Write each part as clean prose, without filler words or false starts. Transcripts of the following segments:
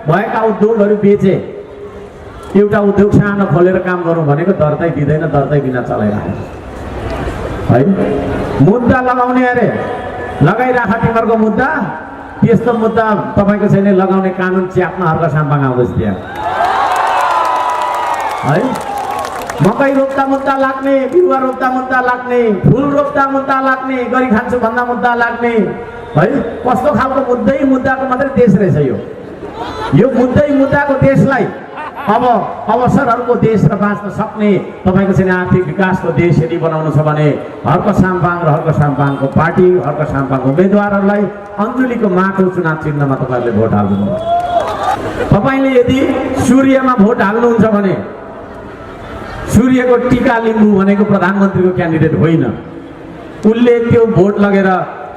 भएका उद्योगहरू बेचे एउटा उद्योग सानो खोलेर काम गरौँ भनेको दर्तै दिँदैन, दर्तै बिना चलाइराखेको है। मुद्दा लगाउने अरे लगाइराख तिमीहरूको मुद्दा, त्यस्तो मुद्दा तपाईँको छैन लगाउने कानुन च्याप्न हर्क साम्पाङ आउँदैछ त्यहाँ है। मकै रोप्दा मुद्दा लाग्ने, बिरुवा रोप्दा मुद्दा लाग्ने, फुल रोप्दा मुद्दा लाग्ने, गरी खान्छु भन्दा मुद्दा लाग्ने है। कस्तो खालको मुद्दाको मात्रै देश रहेछ यो मुद्दाको देशलाई अब अवसरहरूको देश र बाँच्न सक्ने तपाईँको चाहिँ आर्थिक विकासको देश यदि बनाउनु छ भने हर्क साम्पाङ र हर्क साम्पाङको पार्टी, हर्क साम्पाङको उम्मेदवारहरूलाई अञ्जुलीको माटो चुनाव चिन्हमा तपाईँहरूले भोट हाल्नुहुन्छ। तपाईँले यदि सूर्यमा भोट हाल्नुहुन्छ भने सूर्यको टीका लिम्बू भनेको प्रधानमन्त्रीको क्यान्डिडेट होइन, उसले त्यो भोट लगेर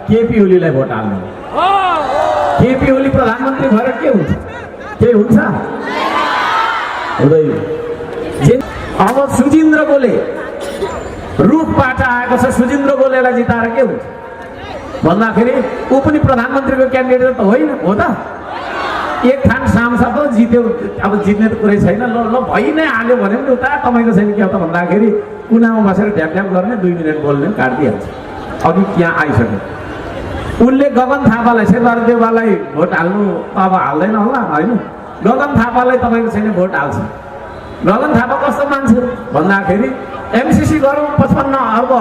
केपी ओलीलाई भोट हाल्नु। केपी ओली प्रधानमन्त्री भएर के हुन्छ? केही हुन्छ हुँदैन। अब सुजिन्द्र गोले रूपबाट आएको छ, सुजिन्द्र गोलेलाई जिताएर के हुन्छ भन्दाखेरि ऊ पनि प्रधानमन्त्रीको क्यान्डिडेट त होइन हो त। एक थान सांसद त जित्यो, अब जित्ने त कुरै छैन, ल भइ नै हाल्यो भने पनि उता तपाईँको छैन के हो त भन्दाखेरि कुनामा बसेर ढ्याप गर्ने 2 मिनट बोल्ने काटिदिइहाल्छ। अघि त्यहाँ आइसक्यो, उनले गगन थापालाई, शेरबहादुरदेवालाई भोट हाल्नु अब हाल्दैन होला होइन, गगन थापालाई तपाईँको छैन भोट हाल्छ। गगन थापा कस्तो मान्छे भन्दाखेरि एमसिसी गरौँ 55 अर्ब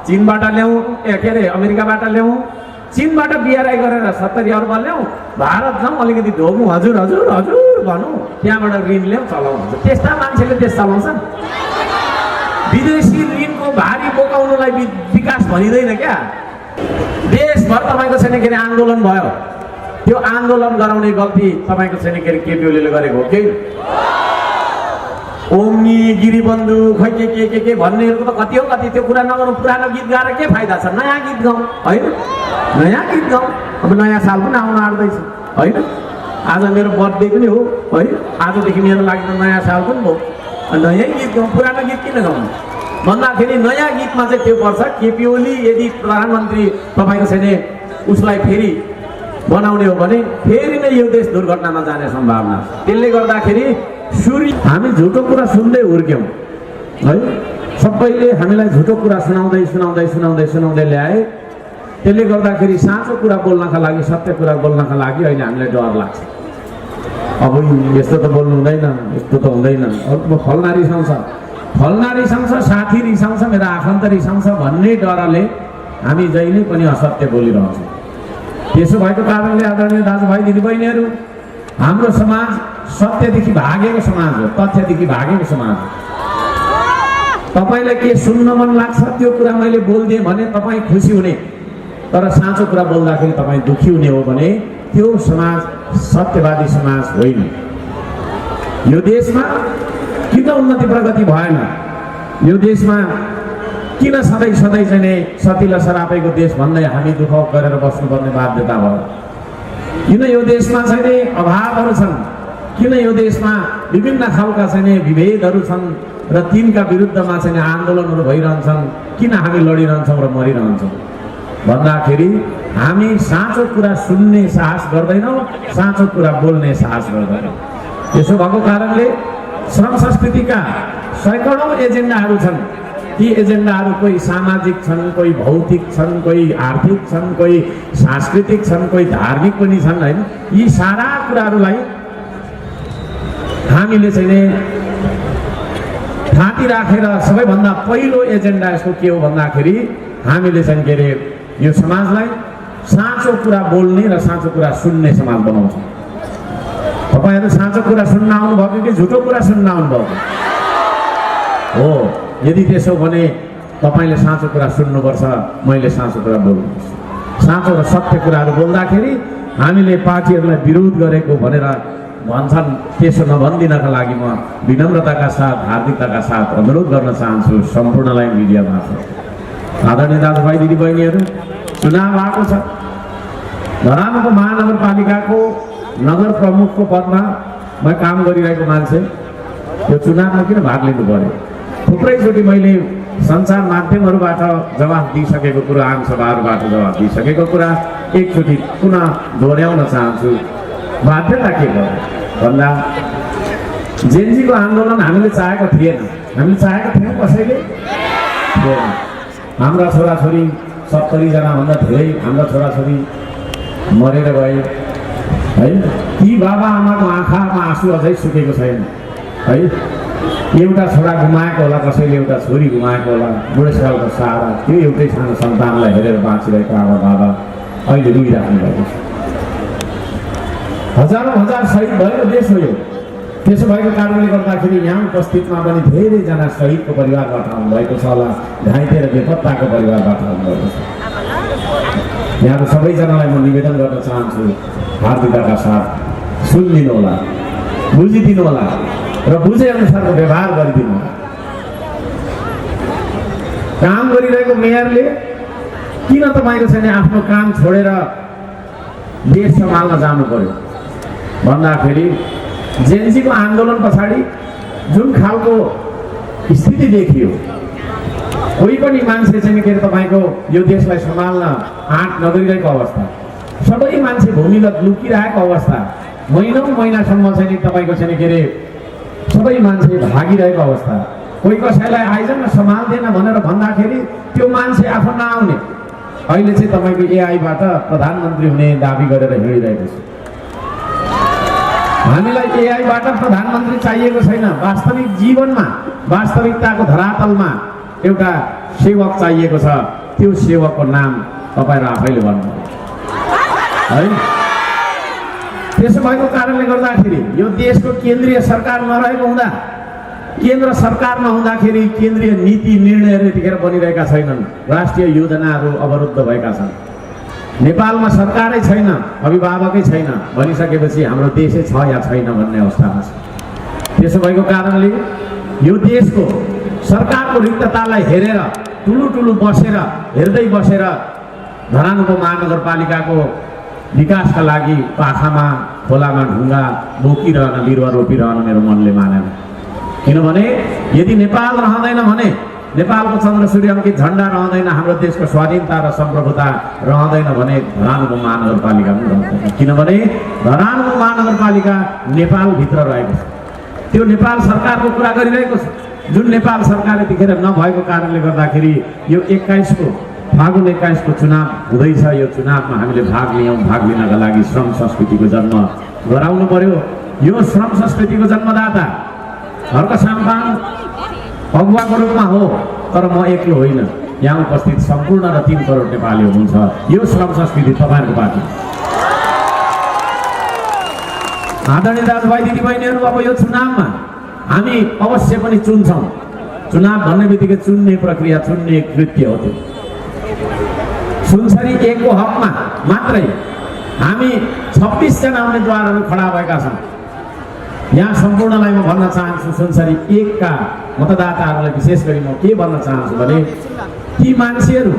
चीनबाट ल्याउँ, के अरे अमेरिकाबाट ल्याउँ, चीनबाट बिआरआई गरेर 70 अर्ब ल्याउँ, भारत जाउँ अलिकति ढोगौँ, हजुर हजुर हजुर भनौँ, त्यहाँबाट ऋण ल्याउँ चलाउँ। त्यस्ता मान्छेले देश चलाउँछन्। विदेशी ऋणको भारी बोकाउनुलाई विकास भनिँदैन क्या। देशभर तपाईँको छैन के अरे आन्दोलन भयो, त्यो आन्दोलन गराउने गल्ती तपाईँको छैन के अरे केपी ओलीले गरेको हो कि ओम्नी गिरिबन्धु खै के भन्नेहरूको त कति हो कति, त्यो कुरा नगरौँ। पुरानो गीत गाएर के फाइदा छ? नयाँ गीत गाउँ होइन, नयाँ गीत गाउँ। अब नयाँ साल पनि आउन आँट्दैछ होइन, आज मेरो बर्थडे पनि हो है, आजदेखि मेरो लागि त नयाँ साल पनि हो, नयाँ गीत गाउँ। पुरानो गीत किन गाउनु भन्दाखेरि नयाँ गीतमा चाहिँ त्यो पर्छ। केपी ओली यदि प्रधानमन्त्री तपाईँको छैन उसलाई फेरि बनाउने हो भने फेरि नै यो देश दुर्घटनामा जाने सम्भावना। त्यसले गर्दाखेरि हामी झुटो कुरा सुन्दै हुर्क्यौँ है, सबैले हामीलाई झुटो कुरा सुनाउँदै ल्याए। त्यसले गर्दाखेरि साँचो कुरा बोल्नका लागि, सत्य कुरा बोल्नका लागि अहिले हामीलाई डर लाग्छ। अब यस्तो त बोल्नु हुँदैन, यस्तो त हुँदैन, फल्ना रिसाउँछ, साथी रिसाउँछ, मेरो आफन्त रिसाउँछ भन्ने डरले हामी जहिले पनि असत्य बोलिरहन्छौँ। त्यसो भएको कारणले आदरणीय दाजुभाइ दिदीबहिनीहरू, हाम्रो समाज सत्यदेखि भागेको समाज हो, तथ्यदेखि भागेको समाज हो। तपाईँलाई के सुन्न मन लाग्छ त्यो कुरा मैले बोलिदिएँ भने तपाईँ खुसी हुने, तर साँचो कुरा बोल्दाखेरि तपाईँ दुखी हुने हो भने त्यो समाज सत्यवादी समाज होइन। यो देशमा किन उन्नति प्रगति भएन? यो देशमा किन सधैँ चाहिँ सतिला सरापेको देश भन्दै हामी दुःख गरेर बस्नुपर्ने बाध्यता भयो? किन यो देशमा चाहिँ अभावहरू छन्? किन यो देशमा विभिन्न खालका चाहिँ विभेदहरू छन् र तिनका विरुद्धमा चाहिँ आन्दोलनहरू भइरहन्छन्? किन हामी लडिरहन्छौँ र मरिरहन्छौँ भन्दाखेरि हामी साँचो कुरा सुन्ने साहस गर्दैनौँ, साँचो कुरा बोल्ने साहस गर्दैनौँ। त्यसो भएको कारणले श्रम संस्कृतिका सैकडौँ एजेन्डाहरू छन्। ती एजेन्डाहरू कोही सामाजिक छन्, कोही भौतिक छन्, कोही आर्थिक छन्, कोही सांस्कृतिक छन्, कोही धार्मिक पनि छन् होइन। यी सारा कुराहरूलाई हामीले चाहिँ थाती राखेर सबैभन्दा पहिलो एजेन्डा यसको के हो भन्दाखेरि हामीले चाहिँ के अरे यो समाजलाई साँचो कुरा बोल्ने र साँचो कुरा सुन्ने समाज बनाउँछौँ। तपाईँहरू साँचो कुरा सुन्न आउनुभएको कि झुटो कुरा सुन्न आउनुभएको हो? यदि त्यसो भने तपाईँले साँचो कुरा सुन्नुपर्छ, मैले साँचो कुरा बोल्नुपर्छ। साँचो र सत्य कुराहरू बोल्दाखेरि हामीले पार्टीहरूलाई विरोध गरेको भनेर भन्छन्, त्यसो नभनिदिनका लागि म विनम्रताका साथ, हार्दिकताका साथ अनुरोध गर्न चाहन्छु सम्पूर्णलाई मिडिया मार्फत। आदरणीय दाजुभाइ दिदीबहिनीहरू, चुनाव आएको छ। धरानको महानगरपालिकाको नगर प्रमुखको पदमा म काम गरिरहेको मान्छे, यो चुनावमा किन भाग लिनु पर्यो? थुप्रैचोटि मैले सञ्चार माध्यमहरूबाट जवाफ दिइसकेको कुरा, आमसभाहरूबाट जवाफ दिइसकेको कुरा एकचोटि पुनः दोहोऱ्याउन चाहन्छु। बाध्यता के गर्यो? भन्दा जेनजीको आन्दोलन हामीले चाहेको थिएन, हामीले चाहेको थियौँ कसैले थिएन। हाम्रा छोराछोरी 70 जनाभन्दा धेरै हाम्रा छोराछोरी मरेर गए है। ती बाबा आमाको आँखामा आँसु अझै सुकेको छैन है। एउटा छोरा गुमाएको होला, कसैले एउटा छोरी गुमाएको होला, बुढेसकालको सहारा त्यो एउटै सानो सन्तानलाई हेरेर बाँचिरहेको आमा बाबा अहिले रुइराख्नु भएको छ। हजारौँ हजार शहीद भएको देश हो यो। त्यसो भएको कारणले गर्दाखेरि यहाँ उपस्थितमा पनि धेरैजना शहीदको परिवारबाट आउनुभएको छ होला, घाइते र बेपत्ताको परिवारबाट आउनुभएको छ। यहाँको सबैजनालाई म निवेदन गर्न चाहन्छु, हार्दिकताका साथ सुनिदिनु होला, बुझिदिनु होला र बुझे अनुसारको व्यवहार गरिदिनु होला। काम गरिरहेको मेयरले किन तपाईँको छैन आफ्नो काम छोडेर देश सम्हाल्न जानु पर्यो भन्दाखेरि जेनजीको आन्दोलन पछाडि जुन खालको स्थिति देखियो, कोही पनि मान्छे चाहिँ के अरे तपाईँको यो देशलाई सम्हाल्न आँट नगरिरहेको अवस्था, सबै मान्छे भूमिगत लुकिरहेको अवस्था, महिनौँ महिनासम्म चाहिँ तपाईँको चाहिँ के अरे सबै मान्छे भागिरहेको अवस्था, कोही कसैलाई आइजन सम्हाल्दैन भनेर भन्दाखेरि त्यो मान्छे आफू नआउने अहिले चाहिँ तपाईँको एआईबाट प्रधानमन्त्री हुने दाबी गरेर हिँडिरहेको छ। हामीलाई एआईबाट प्रधानमन्त्री चाहिएको छैन। वास्तविक जीवनमा, वास्तविकताको धरातलमा एउटा सेवक चाहिएको छ। त्यो सेवकको नाम तपाईँ आफैले भन्नु है। त्यसो भएको कारणले गर्दाखेरि यो देशको केन्द्रीय सरकार नरहेको हुँदा, केन्द्र सरकार नहुँदाखेरि केन्द्रीय नीति निर्णयहरू यतिखेर बनिरहेका छैनन्, राष्ट्रिय योजनाहरू अवरुद्ध भएका छन्। नेपालमा सरकारै छैन, अभिभावकै छैन भनिसकेपछि हाम्रो देशै छ या छैन भन्ने अवस्थामा छ। त्यसो भएको कारणले यो देशको सरकारको रिक्ततालाई हेरेर ठुलो बसेर हेर्दै बसेर धरान उपमहानगरपालिकाको विकासका लागि पाखामा खोलामा ढुङ्गा बोकिरहन, बिरुवा रोपिरहन मेरो मनले मानेन। किनभने यदि नेपाल रहँदैन भने, नेपालको चन्द्र सूर्य अङ्कित झन्डा रहँदैन, हाम्रो देशको स्वाधीनता र सम्प्रभुता रहँदैन भने धरान उपमहानगरपालिका पनि रहँदैन। किनभने धरान उपमहानगरपालिका नेपालभित्र रहेको छ। त्यो नेपाल सरकारको कुरा गरिरहेको छ, जुन नेपाल सरकार यतिखेर नभएको कारणले गर्दाखेरि यो 21को फागुन 21को चुनाव हुँदैछ। यो चुनावमा हामीले भाग लियौँ। भाग लिनका लागि श्रम संस्कृतिको जन्म गराउनु पर्यो। यो श्रम संस्कृतिको जन्मदाता हर्क साम्पाङ अगुवाको रूपमा हो, तर म एक्लो होइन, यहाँ उपस्थित सम्पूर्ण र 3 करोड नेपाली हुनुहुन्छ। यो श्रम संस्कृति तपाईँहरूको पार्टी। आदरणीय दाजुभाइ दिदीबहिनीहरू, अब यो चुनावमा हामी अवश्य पनि चुन्छौँ। चुनाव भन्ने बित्तिकै चुन्ने प्रक्रिया, चुन्ने कृत्य हो। त्यो सुनसरी 1 को हकमा मात्रै हामी 26 जना उम्मेदवारहरू खडा भएका छौँ। यहाँ सम्पूर्णलाई म भन्न चाहन्छु, सुनसरी 1 का मतदाताहरूलाई विशेष गरी म के भन्न चाहन्छु भने ती मान्छेहरू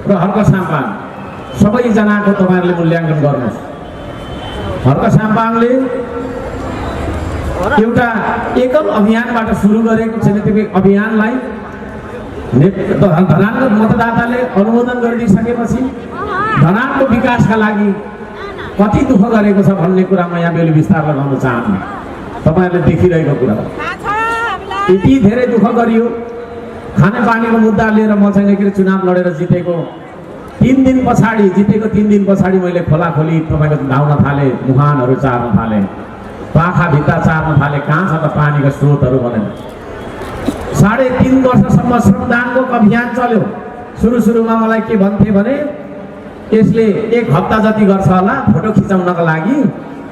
र हर्क साम्पाङ सबैजनाको तपाईँहरूले मूल्याङ्कन गर्नुहोस्। हर्क साम्पाङले एउटा एकल अभियानबाट सुरु गरेको छैन, त्यो अभियानलाई धरानको मतदाताले अनुमोदन गरिदिइसकेपछि धरानको विकासका लागि कति दुःख गरेको छ भन्ने कुरा म यहाँ बेलु विस्तार लगाउन चाहन्छु। तपाईँहरूले देखिरहेको कुरा हो, यति धेरै दुःख गरियो। खानेपानीको मुद्दा लिएर म चाहिँ के चुनाव लडेर जितेको 3 दिन पछाडि, जितेको 3 दिन पछाडि मैले खोलाखोली तपाईँको धाउन थालेँ, मुहानहरू चार्न थालेँ, पाखा भित्ता चार्न थालेँ, कहाँ छ त पानीको स्रोतहरू भनेर। 3.5 वर्षसम्म श्रमदानको अभियान चल्यो। सुरुमा मलाई के भन्थे भने यसले 1 हप्ता जति गर्छ होला फोटो खिचाउनको लागि,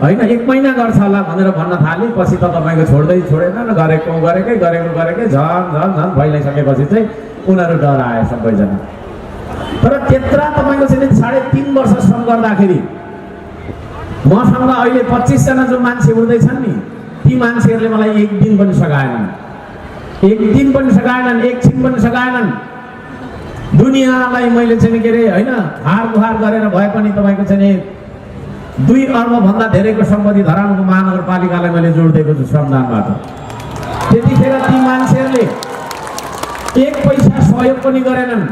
होइन 1 महिना गर्छ होला भनेर भन्न थाले। पछि त तपाईँको छोडेन र गरेकै झन भइसकेपछि चाहिँ उनीहरू डर आयो सबैजना। तर त्यत्रा तपाईँको चाहिँ 3.5 वर्ष श्रम गर्दाखेरि मसँग अहिले 25 जना जो मान्छे उड्दैछन् नि, ती मान्छेहरूले मलाई 1 दिन पनि सघाएनन्, 1 दिन पनि सघाएनन्, 1 छिन पनि सघाएनन्। दुनियाँलाई मैले चाहिँ के अरे होइन हार गुहार गरेर भए पनि तपाईँको चाहिँ 2 अर्बभन्दा धेरैको सम्पत्ति धरान उपमहानगरपालिकालाई मैले जोडिदिएको छु श्रमदानबाट। त्यतिखेर ती मान्छेहरूले 1 पैसा सहयोग पनि गरेनन्,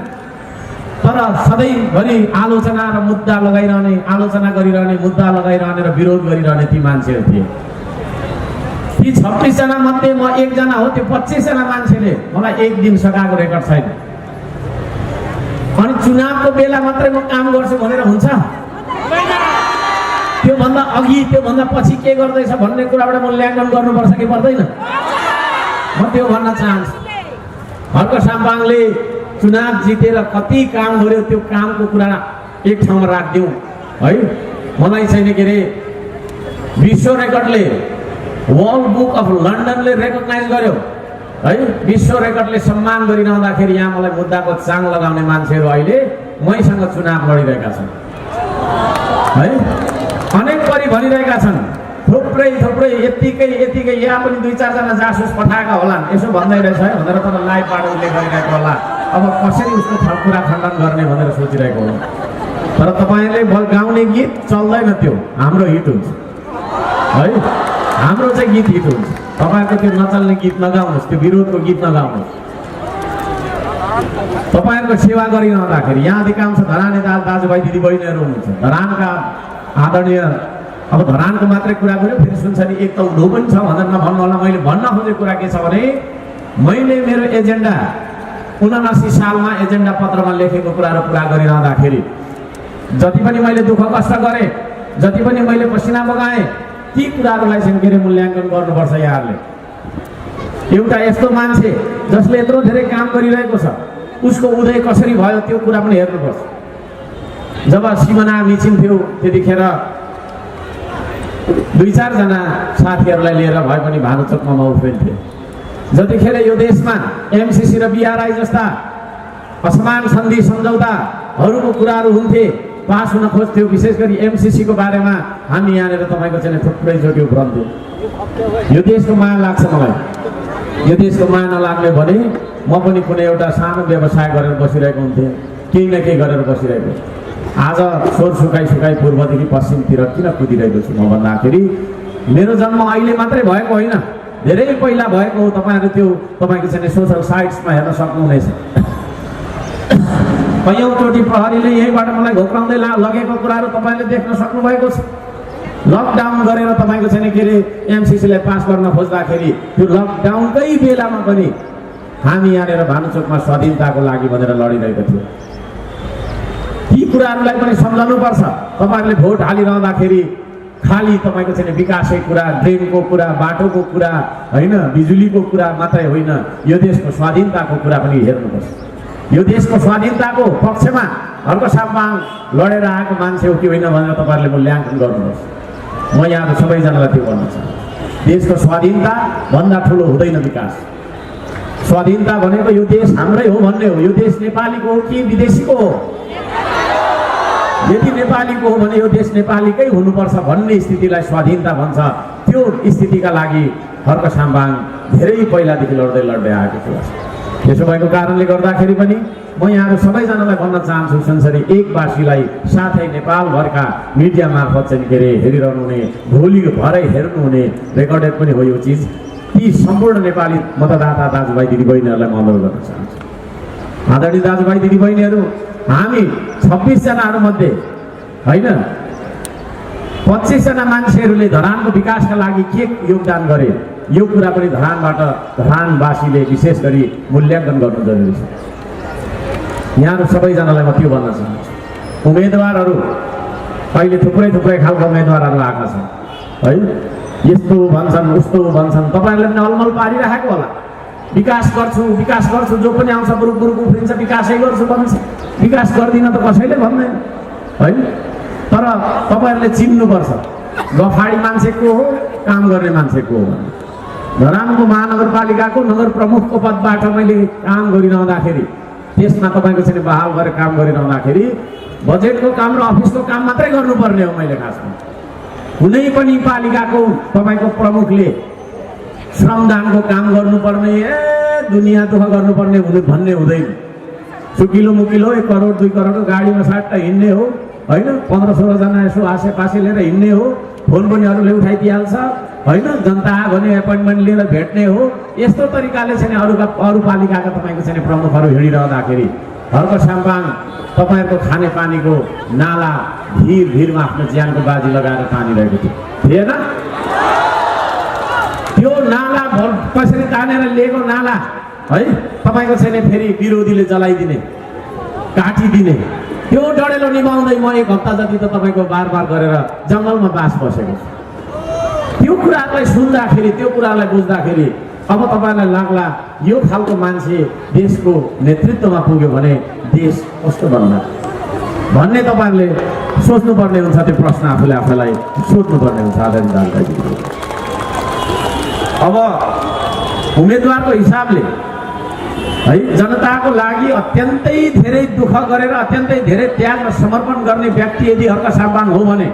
तर सधैँभरि आलोचना र मुद्दा लगाइरहने, आलोचना गरिरहने, मुद्दा लगाइरहने र विरोध गरिरहने ती मान्छेहरू थिए। ती 26 जना मध्ये म एकजना हो, त्यो 25 जना मान्छेले मलाई एक दिन सकाएको रेकर्ड छैन। अनि चुनावको बेला मात्रै म काम गर्छु भनेर हुन्छ? त्योभन्दा अघि त्योभन्दा पछि के गर्दैछ भन्ने कुराबाट मूल्याङ्कन गर्नुपर्छ कि पर्दैन? म त्यो भन्न चाहन्छु। हर्क साम्पाङले चुनाव जितेर कति काम गर्यो त्यो कामको कुरा एक ठाउँमा राखिदिउँ है। मलाई चाहिँ के अरे विश्व रेकर्डले, वर्ल्ड बुक अफ लन्डनले रेकग्नाइज गर्यो है। विश्व रेकर्डले सम्मान गरिरहँदाखेरि यहाँ मलाई मुद्दाको चाङ लगाउने मान्छेहरू अहिले मैसँग चुनाव लडिरहेका छन् है। अनेक परि भनिरहेका छन्, थुप्रै यतिकै यहाँ पनि 2-4 जना जासुस पठाएका होलान्, यसो भन्दै रहेछ है भनेर तर लाइभबाट उल्लेख गरिरहेको होला। अब कसरी उसको कुरा खण्डन गर्ने भनेर सोचिरहेको होला। तर तपाईँले गाउने गीत चल्दैन, त्यो हाम्रो हिट हुन्छ है। हाम्रो चाहिँ गीत हिट हुन्छ। तपाईँहरूको त्यो नचल्ने गीत नगाउनुहोस्, त्यो विरोधको गीत नगाउनुहोस्। तपाईँहरूको सेवा गरिरहँदाखेरि यहाँ अधिकांश धराने दाजुभाइ दिदीबहिनीहरू हुनुहुन्छ, धरानका आदरणीय। अब धरानको मात्रै कुरा गऱ्यो फेरि सुन्छ नि एक त उधो पनि छ भनेर नभन्नु होला। मैले भन्न खोजेको कुरा के छ भने मैले मेरो एजेन्डा 79 सालमा एजेन्डा पत्रमा लेखेको कुराहरू पुरा गरिरहँदाखेरि जति पनि मैले दुःख कष्ट गरेँ, जति पनि मैले पसिना बगाएँ, ती कुराहरूलाई चाहिँ के अरे मूल्याङ्कन गर्नुपर्छ। यहाँहरूले एउटा यस्तो मान्छे जसले यत्रो धेरै काम गरिरहेको छ उसको उदय कसरी भयो त्यो कुरा पनि हेर्नुपर्छ। जब सिमना मिचिन्थ्यो त्यतिखेर 2-4 जना साथीहरूलाई लिएर भए पनि भानुचोकमा म उफ्रिन्थे। जतिखेर यो देशमा एमसिसी र बिआरआई जस्ता असमान सन्धि सम्झौताहरूको कुराहरू हुन्थे, पास हुन खोज्थ्यो, विशेष गरी एमसिसीको बारेमा हामी यहाँनिर तपाईँको चाहिँ थुप्रैचोटि उफ्रन्थ्यो। यो देशको माया लाग्छ मलाई। यो देशको माया नलाग्ने भने म पनि कुनै एउटा सानो व्यवसाय गरेर बसिरहेको हुन्थेँ, केही न केही गरेर बसिरहेको। आज स्वर सुकाइ पूर्वदेखि पश्चिमतिर किन कुदिरहेको छु म भन्दाखेरि मेरो जन्म अहिले मात्रै भएको होइन, धेरै पहिला भएको हो। तपाईँहरू त्यो तपाईँको चाहिँ सोसल साइट्समा हेर्न सक्नुहुनेछ। कैयौँचोटि प्रहरीले यहीँबाट मलाई घोक्राउँदै लगेको कुराहरू तपाईँले देख्न सक्नुभएको छ। लकडाउन गरेर तपाईँको चाहिँ के अरे एमसिसीलाई पास गर्न खोज्दाखेरि त्यो लकडाउनकै बेलामा पनि हामी यहाँनिर भानुचोकमा स्वाधीनताको लागि भनेर लडिरहेको थियो। ती कुराहरूलाई पनि सम्झनुपर्छ। तपाईँहरूले भोट हालिरहँदाखेरि खालि तपाईँको चाहिँ विकासकै कुरा, ड्रेनको कुरा, बाटोको कुरा होइन, बिजुलीको कुरा मात्रै होइन, यो देशको स्वाधीनताको कुरा पनि हेर्नुपर्छ। यो देशको स्वाधीनताको पक्षमा हर्क साम्पाङ लडेर आएको मान्छे हो कि होइन भनेर तपाईँहरूले मूल्याङ्कन गर्नुपर्छ। म यहाँ सबैजनालाई त्यो भन्न चाहन्छु। देशको स्वाधीनता भन्दा ठुलो हुँदैन विकास। स्वाधीनता भनेको यो देश हाम्रै हो भन्ने हो। यो देश नेपालीको हो कि विदेशीको हो? यदि नेपालीको हो भने यो देश नेपालीकै हुनुपर्छ भन्ने स्थितिलाई स्वाधीनता भन्छ। त्यो स्थितिका लागि हर्क साम्पाङ धेरै पहिलादेखि लड्दै आएको थियो। त्यसो भएको कारणले गर्दाखेरि पनि म यहाँहरू सबैजनालाई भन्न चाहन्छु, संसारी एकवासीलाई साथै नेपालभरका मिडिया मार्फत चाहिँ के अरे हेरिरहनु हुने, भोलि भरै हेर्नुहुने रेकर्डेड पनि हो यो चिज। ती सम्पूर्ण नेपाली मतदाता दाजुभाइ दिदीबहिनीहरूलाई म अनुरोध गर्न चाहन्छु। आदरणीय दाजुभाइ दिदीबहिनीहरू, हामी 26 जनाहरू मध्ये होइन 25 जना मान्छेहरूले धरानको विकासका लागि के योगदान गरे यो कुरा पनि धरानवासीले विशेष गरी मूल्याङ्कन गर्नु जरुरी छ। यहाँहरू सबैजनालाई म त्यो भन्न चाहन्छु। उम्मेदवारहरू अहिले थुप्रै खालका उम्मेदवारहरू आएका छन् है। यस्तो भन्छन् उस्तो भन्छन्, तपाईँहरूले पनि अलमल पारिराखेको होला। विकास गर्छु जो पनि आउँछ बुरुक उफ्रिन्छ, विकासै गर्छु भन्छ। विकास गर्दिन त कसैले भन्दैन है। तर तपाईँहरूले चिन्नुपर्छ गफाडी मान्छे को हो, काम गर्ने मान्छे को हो। धरानको महानगरपालिकाको नगर प्रमुखको पदबाट मैले काम गरिरहँदाखेरि त्यसमा तपाईँको चाहिँ बहाल गरेर काम गरिरहँदाखेरि बजेटको काम र अफिसको काम मात्रै गर्नुपर्ने हो। मैले खासमा कुनै पनि पालिकाको तपाईँको प्रमुखले श्रमदानको काम गर्नुपर्ने, दुनियाँ दुःख गर्नुपर्ने भन्ने हुँदैन। सुकिलो मुकिलो 1 करोड 2 करोडको गाडीमा साट्ट हिँड्ने हो होइन, 15-16 जना यसो आसेपासे लिएर हिँड्ने हो, फोन पनि अरूले उठाइदिइहाल्छ होइन, जनता भने एपोइन्टमेन्ट लिएर भेट्ने हो। यस्तो तरिकाले चाहिँ अरू पालिकाका तपाईँको चाहिँ प्रमुखहरू हिँडिरहँदाखेरि हर्क साम्पाङ तपाईँहरूको खानेपानीको नाला भिरमा आफ्नो ज्यानको बाजी लगाएर तानिरहेको थिएन? त्यो लिएको नाला है तपाईँको छैन फेरि विरोधीले जलाइदिने काटिदिने त्यो डढेलो निभाउँदै म 1 हप्ता जति त तपाईँको बार गरेर जङ्गलमा बास बसेको त्यो कुरालाई सुन्दाखेरि त्यो कुरालाई बुझ्दाखेरि अब तपाईँलाई लाग्ला यो खालको मान्छे देशको नेतृत्वमा पुग्यो भने देश कस्तो बन्ला भन्ने तपाईँहरूले सोच्नुपर्ने हुन्छ। त्यो प्रश्न आफूलाई सोध्नुपर्ने हुन्छ आदरणीय दाजुभाइ। अब उम्मेदवारको हिसाबले है जनताको लागि अत्यन्तै धेरै दुःख गरेर अत्यन्तै धेरै त्याग र समर्पण गर्ने व्यक्ति यदि हर्क साम्बाङ हो भने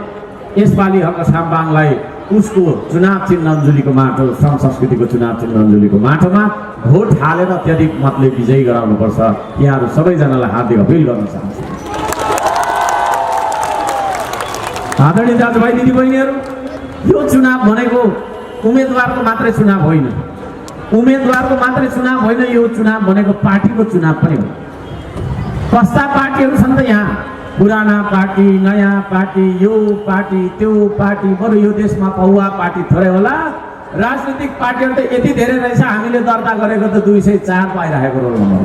यसपालि हर्क साम्बाङलाई उसको चुनाव चिन्ह अञ्जुलीको माटो श्रम संस्कृतिको चुनाव चिन्ह अञ्जुलीको माटोमा भोट हालेर अत्याधिक मतले विजयी गराउनुपर्छ। यहाँहरू सबैजनालाई हार्दिक अपिल गर्न चाहन्छु। आदरणीय दाजुभाइ दिदीबहिनीहरू, यो चुनाव भनेको उम्मेदवारको मात्रै चुनाव होइन, उम्मेदवारको मात्रै चुनाव होइन, यो चुनाव भनेको पार्टीको चुनाव पनि हो। कस्ता पार्टीहरू छन् त यहाँ? पुराना पार्टी, नयाँ पार्टी, यो पार्टी, त्यो पार्टी, बरु यो देशमा पौवा पार्टी थोरै होला। राजनीतिक पार्टीहरू त यति धेरै रहेछ, हामीले दर्ता गरेको त 204 पाइरहेको रोल नम्बर।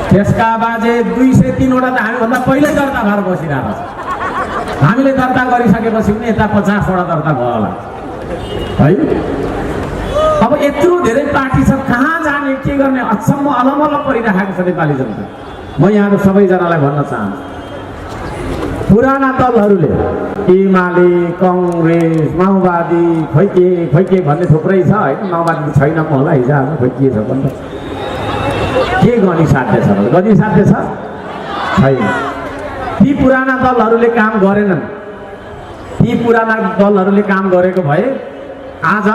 त्यसका बाजे 203 वटा त हामीभन्दा पहिल्यै दर्ता भएर बसिरहेको छ। हामीले दर्ता गरिसकेपछि पनि यता 50 वटा दर्ता भयो होला है। अब यत्रो धेरै पार्टी छ, कहाँ जाने, के गर्ने, अचम्म अलमल परिरहेको छ नेपाली जनता। म यहाँको सबैजनालाई भन्न चाहन्छु, पुराना दलहरूले एमाले, कङ्ग्रेस, माओवादी, खोइ के भन्ने थुप्रै छ होइन। माओवादी छैन म होला, हिजो आज खोइ के छ भन्दा के गर्ने साध्य छ, गर्ने साध्य छ छैन। ती पुराना दलहरूले काम गरेनन्। ती पुराना दलहरूले काम गरेको भए आज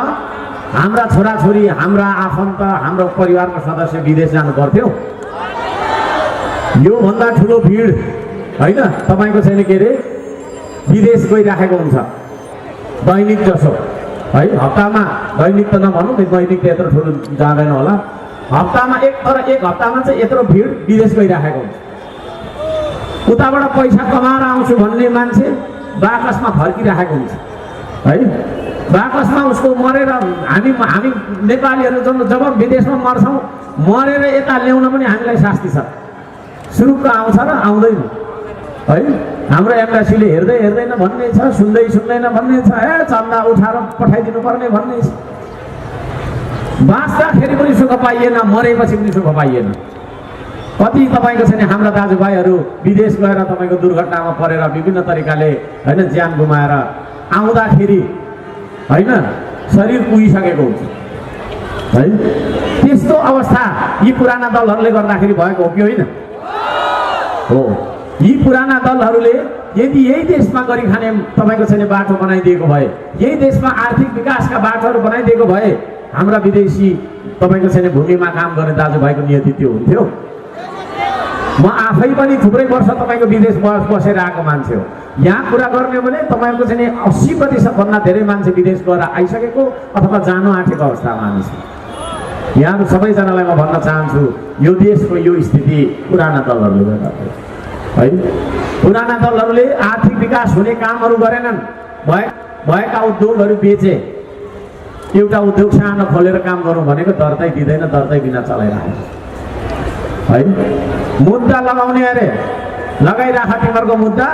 हाम्रा छोराछोरी, हाम्रा आफन्त, हाम्रो परिवारको सदस्य विदेश जानु पर्थ्यो। योभन्दा ठुलो भिड होइन तपाईँको छैन के अरे विदेश गइराखेको हुन्छ दैनिक जसो है। हप्तामा दैनिक त नभनौँ, दैनिक त यत्रो ठुलो जाँदैन होला। हप्तामा एक हप्तामा चाहिँ यत्रो भिड विदेश गइराखेको हुन्छ। उताबाट पैसा कमाएर आउँछु भन्ने मान्छे बाकसमा फर्किराखेको हुन्छ है। बाकसमा उसको मरेर हामी नेपालीहरू जब विदेशमा मर्छौँ, मरेर यता ल्याउन पनि हामीलाई शास्ति छ। सुरुक्क आउँछ र आउँदैन है। हाम्रो एम्बेसीले हेर्दैन भन्ने छ, सुन्दैन भन्ने छ, चन्दा उठाएर पठाइदिनु पर्ने भन्ने छ। बाँच्दाखेरि पनि सुख पाइएन, मरेपछि पनि सुख पाइएन। कति तपाईँको छैन हाम्रा दाजुभाइहरू विदेश गएर तपाईँको दुर्घटनामा परेर विभिन्न तरिकाले होइन ज्यान गुमाएर आउँदाखेरि होइन शरीर पुगिसकेको हुन्छ है। त्यस्तो अवस्था यी पुराना दलहरूले गर्दाखेरि भएको हो कि होइन? हो। यी पुराना दलहरूले यदि यही देशमा गरी खाने तपाईँको छैन बाटो बनाइदिएको भए, यही देशमा आर्थिक विकासका बाटोहरू बनाइदिएको भए हाम्रा विदेशी तपाईँको छैन भूमिमा काम गर्ने दाजुभाइको नियति त्यो हुन्थ्यो। म आफै पनि थुप्रै वर्ष तपाईँको विदेश बसेर आएको मान्छे हो। यहाँ कुरा गर्ने भने तपाईँको चाहिँ 80% भन्दा धेरै मान्छे विदेश गएर आइसकेको अथवा जानु आँटेको अवस्थामा हामी छौँ। यहाँहरू सबैजनालाई म भन्न चाहन्छु, यो देशको यो स्थिति पुराना दलहरूले गर्दा है। पुराना दलहरूले आर्थिक विकास हुने कामहरू गरेनन्। भएका उद्योगहरू बेचे। एउटा उद्योग सानो खोलेर काम गरौँ भनेको दर्तै दिँदैन, दर्तै बिना चलाइरहेको है। मुद्दा लगाउने अरे लगाइराख तिमीहरूको मुद्दा,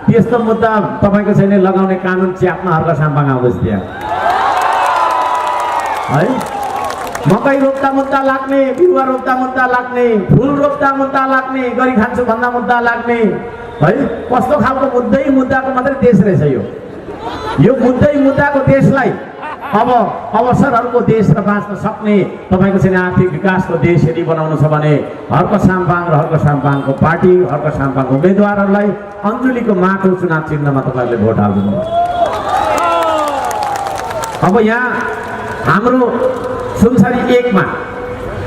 त्यस्तो मुद्दा तपाईँको छैन लगाउने कानुन च्याप्न हर्क साम्बाङ आउँदैछ त्यहाँ है। मकै रोप्दा मुद्दा लाग्ने, बिरुवा रोप्दा मुद्दा लाग्ने, फुल रोप्दा मुद्दा लाग्ने, गरी खान्छु भन्दा मुद्दा लाग्ने है। कस्तो खालको मुद्दाको मात्रै देश रहेछ यो मुद्दाको देशलाई अब अवसरहरूको देश र बाँच्न सक्ने तपाईँको चाहिँ आर्थिक विकासको देश यदि बनाउनु छ भने हर्क साम्बाङ र हर्क साम्बाङको पार्टी, हर्क साम्बाङको उम्मेदवारहरूलाई अञ्जुलीको माटो चुनाव चिन्हमा तपाईँहरूले भोट हाल्नुपर्छ। अब यहाँ हाम्रो सुनसरी 1 मा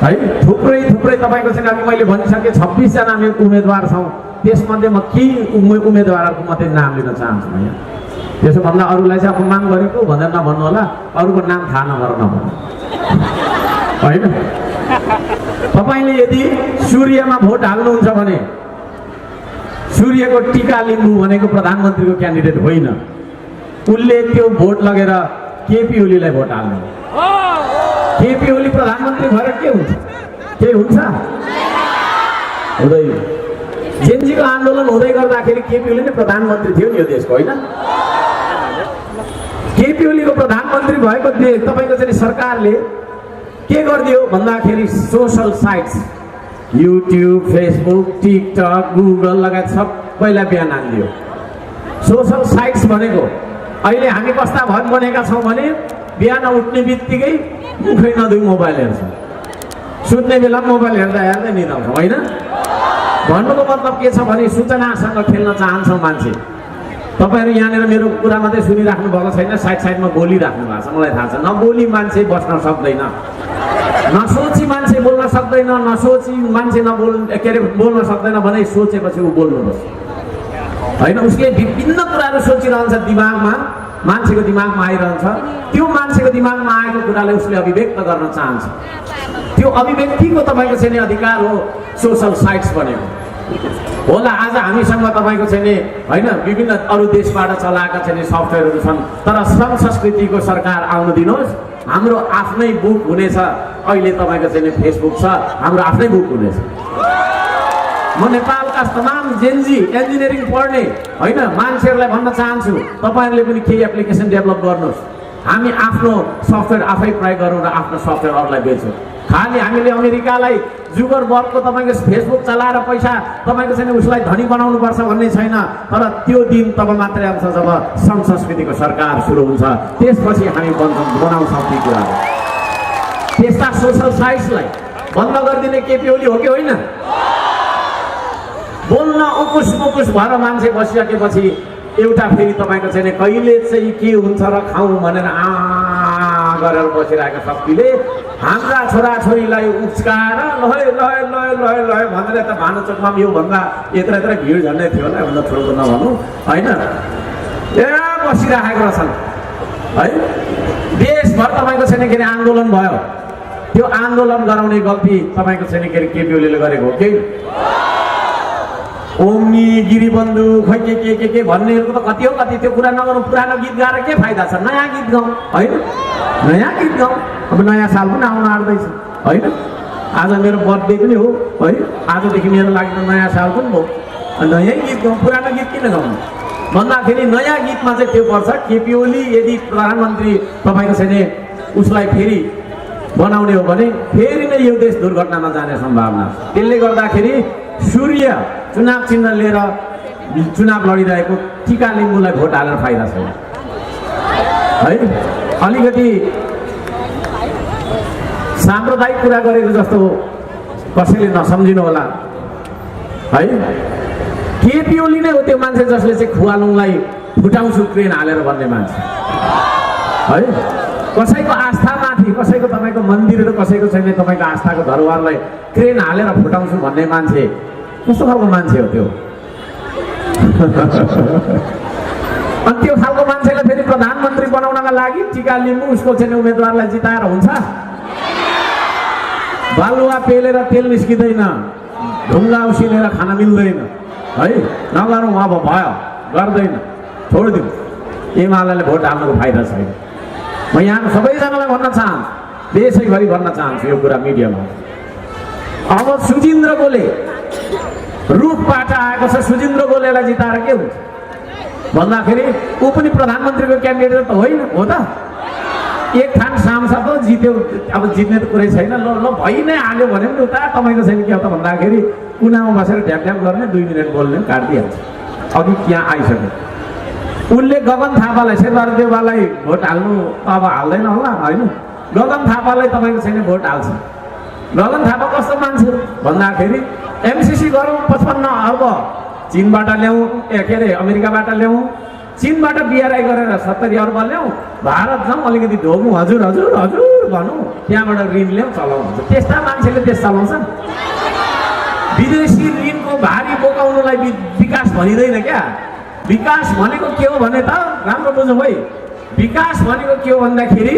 है थुप्रै तपाईँको चाहिँ अघि मैले भनिसकेँ 26 जना उम्मेदवार छौँ। त्यसमध्ये म केही उम्मेदवारहरूको मात्रै नाम लिन चाहन्छु। यहाँ त्यसो भन्दा अरूलाई चाहिँ अपमान गरेको भनेर नभन्नु होला, अरूको नाम थाहा नभएर नभन्नु होइन। तपाईँले यदि सूर्यमा भोट हाल्नुहुन्छ भने सूर्यको टीका लिम्बू भनेको प्रधानमन्त्रीको क्यान्डिडेट होइन। उसले त्यो भोट लगेर केपी ओलीलाई भोट हाल्नु। केपी ओली प्रधानमन्त्री भएर के हुन्छ? केही हुन्छ? हुँदैन। जेनजीको आन्दोलन हुँदै गर्दाखेरि केपी ओली नै प्रधानमन्त्री थियो नि यो देशको, होइन? केपी ओलीको प्रधानमन्त्री भएको तपाईँको चाहिँ सरकारले के गरिदियो भन्दाखेरि social sites YouTube, Facebook, TikTok, Google लगायत सबैलाई बिहान हानिदियो। सोसल साइट्स भनेको अहिले हामी कस्ता बनेका छौँ भने बिहान उठ्ने बित्तिकै मुखै नधुई मोबाइल हेर्छौँ, सुत्ने बेला मोबाइल हेर्दा हेर्दै निदाउँछौँ, होइन? भन्नुको मतलब के छ भने सूचनासँग खेल्न चाहन्छौँ मान्छे। तपाईँहरू यहाँनिर मेरो कुरा मात्रै सुनिराख्नु भएको छैन, साइडमा बोलिराख्नु भएको छ, मलाई थाहा छ। नबोली मान्छे बस्न सक्दैन, नसोची मान्छे बोल्न सक्दैन, नसोची मान्छे बोल्न सक्दैन भने सोचेपछि ऊ बोल्नुपर्छ, होइन? उसले विभिन्न कुराहरू सोचिरहन्छ, दिमागमा मान्छेको दिमागमा आइरहन्छ। त्यो मान्छेको दिमागमा आएको कुरालाई उसले अभिव्यक्त गर्न चाहन्छ। त्यो अभिव्यक्तिको तपाईँको चाहिँ अधिकार हो सोसल साइट्स भनेको। होला आज हामीसँग तपाईँको चाहिँ होइन विभिन्न अरू देशबाट चलाएका चाहिँ सफ्टवेयरहरू छन्, तर श्रम संस्कृतिको सरकार आउनु दिनुहोस्, हाम्रो आफ्नै बुक हुनेछ। अहिले तपाईँको चाहिँ फेसबुक छ, हाम्रो आफ्नै बुक हुनेछ। म नेपालका तमाम जेनजी इन्जिनियरिङ पढ्ने होइन मान्छेहरूलाई भन्न चाहन्छु, तपाईँहरूले पनि केही एप्लिकेसन डेभलप गर्नुहोस्। हामी आफ्नो सफ्टवेयर आफै प्रयोग गरौँ र आफ्नो सफ्टवेयर अरूलाई बेचौँ। खालि हामीले अमेरिकालाई जुकरबर्गको तपाईँको फेसबुक चलाएर पैसा तपाईँको चाहिँ उसलाई धनी बनाउनुपर्छ भन्ने छैन, तर त्यो दिन तब मात्रै आउँछ जब श्रम संस्कृतिको सरकार सुरु हुन्छ। त्यसपछि हामी बनाउँछौँ ती कुराहरू। त्यस्ता सोसल साइट्सलाई बन्द गरिदिने केपी ओली हो कि होइन? बोल्न उकुस मुकुस भएर मान्छे बसिसकेपछि एउटा फेरि तपाईँको चाहिँ कहिले चाहिँ के हुन्छ र खाउँ भनेर गरेर बसिरहेका शक्तिले हाम्रा छोराछोरीलाई उस्काएर लहे लहे लहे लहे लहे भनेर यता भानुचोकमा योभन्दा यत्र भिड झन्डै थियो होला, भन्दा ठुलो नभनौँ, होइन? बसिराखेका छन् है। देशभर तपाईँको छैन के अरे आन्दोलन भयो। त्यो आन्दोलन गराउने गल्ती तपाईँको छैन के अरे केपी ओलीले गरेको हो कि? ओम्नी गिरिबन्धु खै के भन्नेहरूको त कति हो कति, त्यो कुरा नगरौँ। पुरानो गीत गाएर के फाइदा छ? नयाँ गीत गाउँ, होइन? नयाँ गीत गाउँ। अब नयाँ साल पनि आउन आँट्दैछ, होइन? आज मेरो बर्थडे पनि हो है, आजदेखि मेरो लागि त नयाँ साल पनि हो। नयाँ गीत गाउँ, पुरानो गीत किन गाउनु भन्दाखेरि नयाँ गीतमा चाहिँ त्यो पर्छ। केपी ओली यदि प्रधानमन्त्री तपाईँको चाहिँ उसलाई फेरि बनाउने हो भने फेरि नै यो देश दुर्घटनामा जाने सम्भावना छ। त्यसले गर्दाखेरि सूर्य चुनाव चिन्ह लिएर चुनाव लडिरहेको टिका लिम्बूलाई भोट हालेर फाइदा छैन, है? अलिकति साम्प्रदायिक कुरा गरेको जस्तो कसैले नसम्झिनु होला, है? केपी ओली नै हो त्यो मान्छे जसले चाहिँ खुवालुङलाई फुटाउँछु क्रेन हालेर भन्ने मान्छे, है? कसैको आस्थामाथि, कसैको तपाईँको मन्दिर र कसैको छैन तपाईँको आस्थाको धरोहरलाई क्रेन हालेर फुटाउँछु भन्ने मान्छे कस्तो खालको मान्छे हो त्यो? अनि त्यो खालको मान्छेलाई फेरि प्रधानमन्त्री बनाउनका लागि टिका लिम्बू उसको चाहिँ उम्मेदवारलाई जिताएर हुन्छ? बालुवा पेलेर तेल निस्किँदैन, ढुङ्गा उसिनेर खान मिल्दैन, है? नगरौँ, अब भयो, गर्दैन, छोडिदिउँ। एमाले भोट हाल्नुको फाइदा छैन। म यहाँ सबैजनालाई भन्न चाहन्छु, देशैभरि भन्न चाहन्छु यो कुरा मिडियामा। अब सुजिन्द्र गोले रुखबाट आएको छ, सुजिन्द्र गोलेलाई जिताएर के हुन्छ भन्दाखेरि ऊ पनि प्रधानमन्त्रीको क्यान्डिडेट त होइन हो त? एक ठान सांसद हो, जित्यो, अब जित्ने त कुरै छैन। ल भइ नै हाल्यो भने पनि उता तपाईँको छैन के हो त भन्दाखेरि कुनामा बसेर ढ्याप ढ्याप गर्ने, 2 मिनट बोल्ने, काटिदिइहाल्छ। अघि त्यहाँ आइसक्यो। उनले गगन थापालाई, शेरबहादुर देउवालाई भोट हाल्नु अब हाल्दैन होला, होइन? गगन थापालाई तपाईँको छैन भोट हाल्छ। गगन थापा कस्तो मान्छे भन्दाखेरि एमसिसी गरौँ 55 अर्ब चीनबाट ल्याउँ, के अरे अमेरिकाबाट ल्याउँ, चीनबाट बिआरआई गरेर 70 अर्ब ल्याउँ, भारत जाउँ, अलिकति ढोगौँ, हजुर हजुर हजुर भनौँ, त्यहाँबाट ऋण ल्याउँ, चलाउँ हुन्छ। त्यस्ता मान्छेले देश चलाउँछन्। विदेशी ऋणको भारी बोकाउनुलाई विकास भनिँदैन क्या। विकास भनेको के हो भने त राम्रो बुझौँ है, विकास भनेको के हो भन्दाखेरि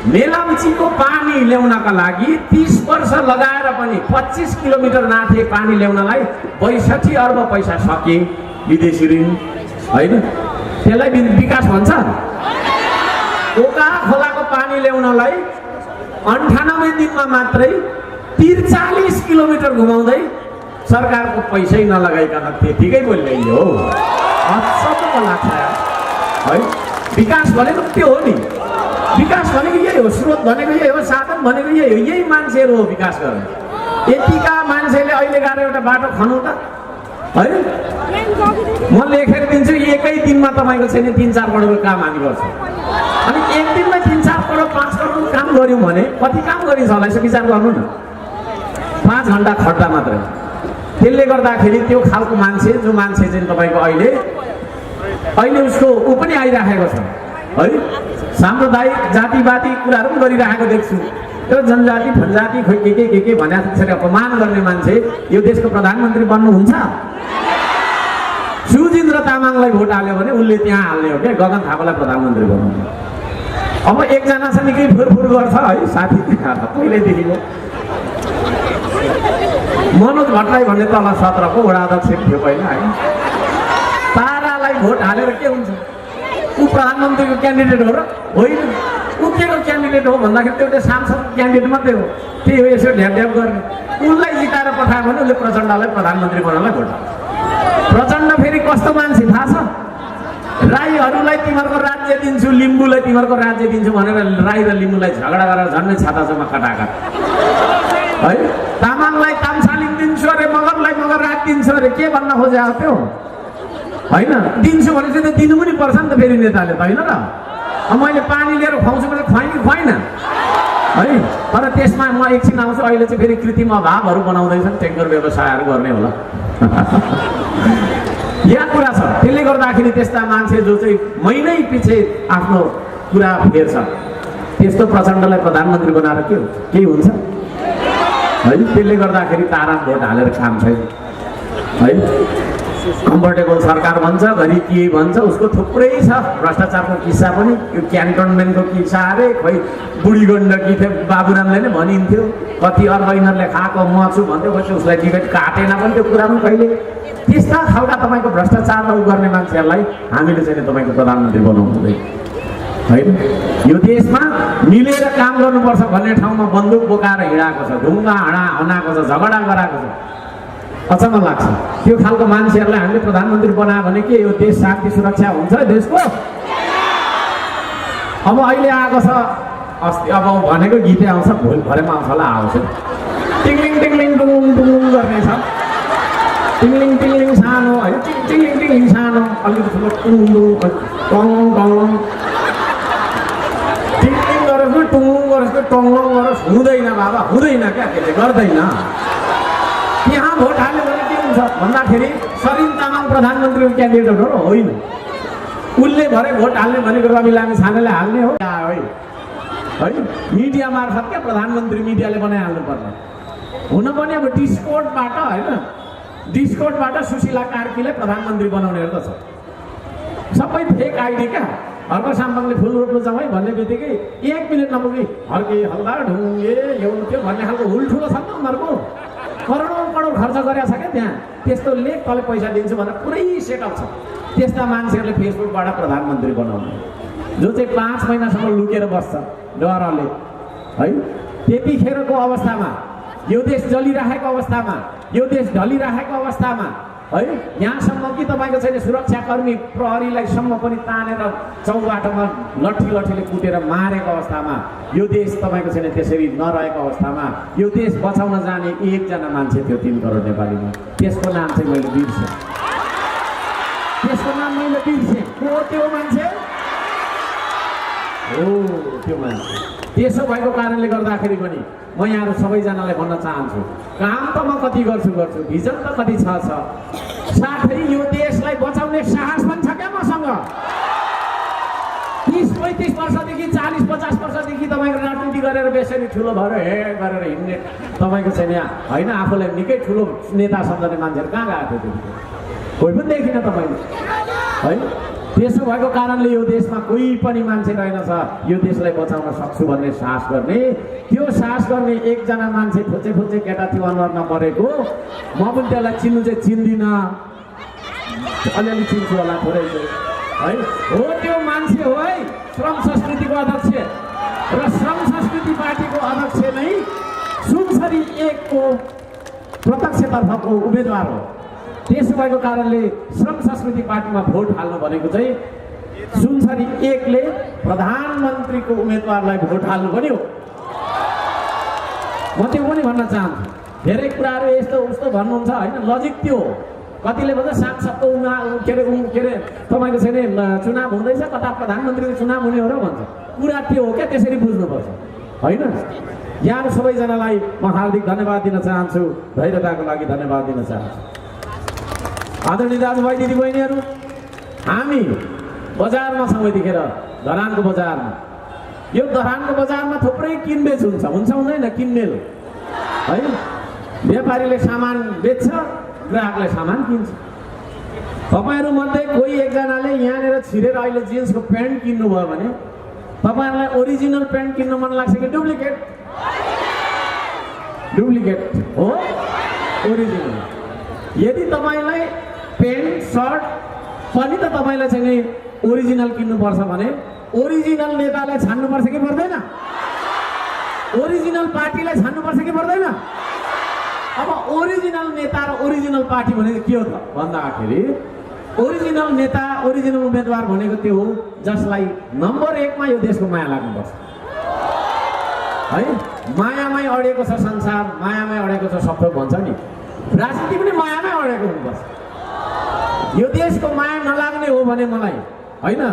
मेलम्चीको पानी ल्याउनका लागि 30 वर्ष लगाएर पनि 25 किलोमिटर नाथे पानी ल्याउनलाई 62 अर्ब पैसा सके विदेशी ऋण, होइन? त्यसलाई विकास भन्छ? कोका खोलाको पानी ल्याउनलाई 98 दिनमा मात्रै 43 किलोमिटर घुमाउँदै सरकारको पैसै नलगाइकन त्यतिकै बोलिरहेको हो। अचम्म लाग्छ है। विकास भनेको त्यो हो नि, विकास भनेको यही हो, स्रोत भनेको यही हो, साधन भनेको यही हो, यही मान्छेहरू हो विकास गर्ने। यतिका मान्छेले अहिले गएर एउटा बाटो खनौँ त है, म लेखेर दिन्छु एकै दिनमा तपाईँको छैन 3-4 करोडको काम हामी गर्छौँ। अनि एक दिनमा 3-4 करोड 5 करोड काम गऱ्यौँ भने कति काम गरिन्छ होला यसो विचार गर्नु न। 5 घन्टा खट्दा मात्रै। त्यसले गर्दाखेरि त्यो खालको मान्छे जो मान्छे चाहिँ तपाईँको अहिले उसको ऊ पनि आइराखेको छ है, साम्प्रदायिक जातिवादी कुराहरू पनि गरिराखेको देख्छु। त्यो जनजाति फनजाति खोइ के भने त्यसरी अपमान गर्ने मान्छे यो देशको प्रधानमन्त्री बन्नुहुन्छ? सुजिन्द्र तामाङलाई भोट हाल्यो भने उसले त्यहाँ हाल्ने हो क्या, गगन थापालाई प्रधानमन्त्री बनाउनु। अब एकजना छ निकै फुरफुर गर्छ है साथी पहिल्यैदेखिको मनोज भट्टराई भन्ने तल 17 को वडा अध्यक्ष थियो पहिला है। तारालाई भोट हालेर के हुन्छ? ऊ प्रधानमन्त्रीको क्यान्डिडेट हो र होइन? ऊ के को क्यान्डिडेट हो भन्दाखेरि त्यो एउटा सांसदको क्यान्डिडेट मात्रै हो। त्यही हो यसो ढ्याप गर्ने। उसलाई जिताएर पठायो भने उसले प्रचण्डलाई प्रधानमन्त्री बनाउनलाई भोट हाल्छ। प्रचण्ड फेरि कस्तो मान्छे थाहा छ? राईहरूलाई तिमीहरूको राज्य दिन्छु, लिम्बूलाई तिमीहरूको राज्य दिन्छु भनेर राई र लिम्बूलाई झगडा गरेर झन्डै छाताचोमा खटाखट है। तामाङलाई तामसालिङ दिन्छु अरे, मगरलाई मगर राज दिन्छु अरे, के भन्न खोजे हो त्यो होइन? दिन्छु भने चाहिँ दिनु पनि पर्छ नि त फेरि नेताले त होइन र। मैले पानी लिएर खुवाउँछु भने खुवाएँ कि खुवाइनँ है। तर त्यसमा म एकछिन आउँछु। अहिले चाहिँ फेरि कृत्रिम अभावहरू बनाउँदैछन्, ट्याङ्कर व्यवसायहरू गर्ने होला यहाँ कुरा छ। त्यसले गर्दाखेरि त्यस्ता मान्छे जो चाहिँ महिनै पछि आफ्नो कुरा फेर्छ, त्यस्तो प्रचण्डलाई प्रधानमन्त्री बनाएर के हुन्छ? केही हुन्छ है। त्यसले गर्दाखेरि तारा भोट हालेर काम छैन है। कम्फर्टेबल सरकार भन्छ, घरि के भन्छ, उसको थुप्रै छ भ्रष्टाचारको किस्सा पनि। यो क्यान्टोनमेन्टको किस्सा अरे खोइ बुढी गण्डकी थियो, बाबुरामले नै भनिन्थ्यो कति अर्बैनरले खाएको म छु भन्थ्यो, पछि उसलाई टिकट काटेन पनि त्यो कुरा पनि कहिले। त्यस्ता खालका तपाईँको भ्रष्टाचार गर्ने मान्छेहरूलाई हामीले चाहिँ तपाईँको प्रधानमन्त्री बनाउनु हुँदैन होइन। यो देशमा मिलेर काम गर्नुपर्छ भन्ने ठाउँमा बन्दुक बोकाएर हिँडाएको छ, ढुङ्गा हनाएको छ, झगडा गराएको छ। अचम्म लाग्छ। त्यो खालको मान्छेहरूलाई हामीले प्रधानमन्त्री बनायो भने के यो देश शान्ति सुरक्षा हुन्छ देशको? अब अहिले आएको छ अस्ति, अब भनेको गीतै आउँछ, भोलि भरेमा आउँछ होला, आउँछ टिङ्लिङ टिङ्लिङ डुङ डुङ गर्ने छ। टिङ्लिङ टिङ्लिङ सानो होइन, टिङ्लिङ टिङ्लिङ सानो, अलिकति ठुलो टुङ डुङ टङ टङ, टिङ्लिङ गरेको टुङ गरेको टङ गरेर हुँदैन बाबा, हुँदैन क्या, त्यसले गर्दैन। यहाँ भोट हाल्यो भने के हुन्छ भन्दाखेरि सरिन तामाङ प्रधानमन्त्रीको क्यान्डिडेट हो र होइन? उसले भरे भोट हाल्ने भनेको रवि लामी छानेले हाल्ने हो है। मिडिया मार्फत क्या प्रधानमन्त्री मिडियाले बनाइहाल्नु पर्ने हुन पनि। अब डिस्कोर्टबाट होइन, डिस्कोर्टबाट सुशीला कार्कीलाई प्रधानमन्त्री बनाउनेहरू त छ, सबै फेक आइडी क्या। हर्क साम्बाङले फुल रोप्नु जाउँ है भन्ने बित्तिकै 1 मिनट नपुगी हर्के हल्दा ढुङ्गे ल्याउनु त्यो भन्ने खालको हुलठुलो छ नि त उनीहरूको। करोडौँ करोड खर्च गरेको छ क्या त्यहाँ। त्यस्तो लेख तँलाई पैसा दिन्छु भनेर पुरै सेटअप छ। त्यस्ता मान्छेहरूले फेसबुकबाट प्रधानमन्त्री बनाउने, जो चाहिँ 5 महिनासम्म लुकेर बस्छ डरले है। त्यतिखेरको अवस्थामा, यो देश जलिरहेको अवस्थामा, यो देश ढलिरहेको अवस्थामा है, यहाँसम्म कि तपाईँको छैन सुरक्षाकर्मी प्रहरीलाईसम्म पनि तानेर चौबाटोमा लट्ठीले कुटेर मारेको अवस्थामा, यो देश तपाईँको छैन त्यसरी नरहेको अवस्थामा यो देश बचाउन जाने एकजना मान्छे थियो 3 करोड नेपालीमा। त्यसको नाम चाहिँ मैले बिर्सेँ, त्यसको नाम मैले बिर्सेँ। को त्यो मान्छे हो? त्यो मान्छे। त्यसो भएको कारणले गर्दाखेरि पनि म यहाँहरू सबैजनालाई भन्न चाहन्छु, काम त म कति गर्छु, भिजन त कति छ, साथै यो देशलाई बचाउने साहस पनि छ क्या मसँग। 30-35 वर्षदेखि 40-50 वर्षदेखि तपाईँको राजनीति गरेर बेसरी ठुलो भएर गरेर हिँड्ने तपाईँको चाहिँ यहाँ होइन, आफूलाई निकै ठुलो नेता सम्झने मान्छेहरू कहाँ गएको थियो? कोही पनि देखिन तपाईँले है। त्यसो भएको कारणले यो देशमा कोही पनि मान्छे रहेनछ यो देशलाई बचाउन सक्छु भन्ने साहस गर्ने। त्यो साहस गर्ने एकजना मान्छे फुचे केटा थियो, अनुहार नपरेको। म पनि त्यसलाई चिन्नु चाहिँ चिन्दिनँ, अलिअलि चिन्छु होला थोरै है। हो त्यो मान्छे हो है श्रम संस्कृतिको अध्यक्ष र श्रम संस्कृति पार्टीको एकको प्रत्यक्षतर्फको उम्मेदवार हो। त्यसो भएको कारणले श्रम संस्कृति पार्टीमा भोट हाल्नु भनेको चाहिँ सुनसरी एकले प्रधानमन्त्रीको उम्मेदवारलाई भोट हाल्नु पनि हो। म त्यो पनि भन्न चाहन्छु। धेरै कुराहरू यस्तो उस्तो भन्नुहुन्छ होइन, लजिक त्यो हो। कतिले भन्छ सांसदको के अरे तपाईँको चाहिँ चुनाव हुँदैछ, कता प्रधानमन्त्रीको चुनाव हुने हो र भन्छ। कुरा त्यो हो क्या, त्यसरी बुझ्नुपर्छ होइन। यहाँहरू सबैजनालाई म हार्दिक धन्यवाद दिन चाहन्छु, धैर्यताको लागि धन्यवाद दिन चाहन्छु। आदरणीय दाजुभाइ दिदीबहिनीहरू, हामी बजारमा छौँ यतिखेर, धरानको बजारमा। यो धरानको बजारमा थुप्रै किनबेच हुन्छ हुँदैन किनमेल है। व्यापारीले सामान बेच्छ, ग्राहकले सामान किन्छ। तपाईँहरू मध्ये कोही एकजनाले यहाँनिर छिरेर अहिले जिन्सको प्यान्ट किन्नुभयो भने तपाईँहरूलाई ओरिजिनल प्यान्ट किन्नु मन लाग्छ कि डुप्लिकेट? डुप्लिकेट हो, ओरिजिनल। यदि तपाईँलाई प्यान्ट सर्ट पनि त तपाईँलाई चाहिँ नि ओरिजिनल किन्नुपर्छ भने ओरिजिनल नेतालाई छान्नुपर्छ कि पर्दैन? ओरिजिनल पार्टीलाई छान्नुपर्छ कि पर्दैन? अब ओरिजिनल नेता र ओरिजिनल पार्टी भनेको के हो त भन्दाखेरि ओरिजिनल नेता ओरिजिनल उम्मेदवार भनेको त्यो हो जसलाई नम्बर 1 मा यो देशको माया लाग्नुपर्छ है। मायामै अडेको छ संसार, मायामै अडेको छ सब थोक भन्छ नि। राजनीति पनि मायामै अडेको हुनुपर्छ। यो देशको माया नलाग्ने हो भने मलाई होइन,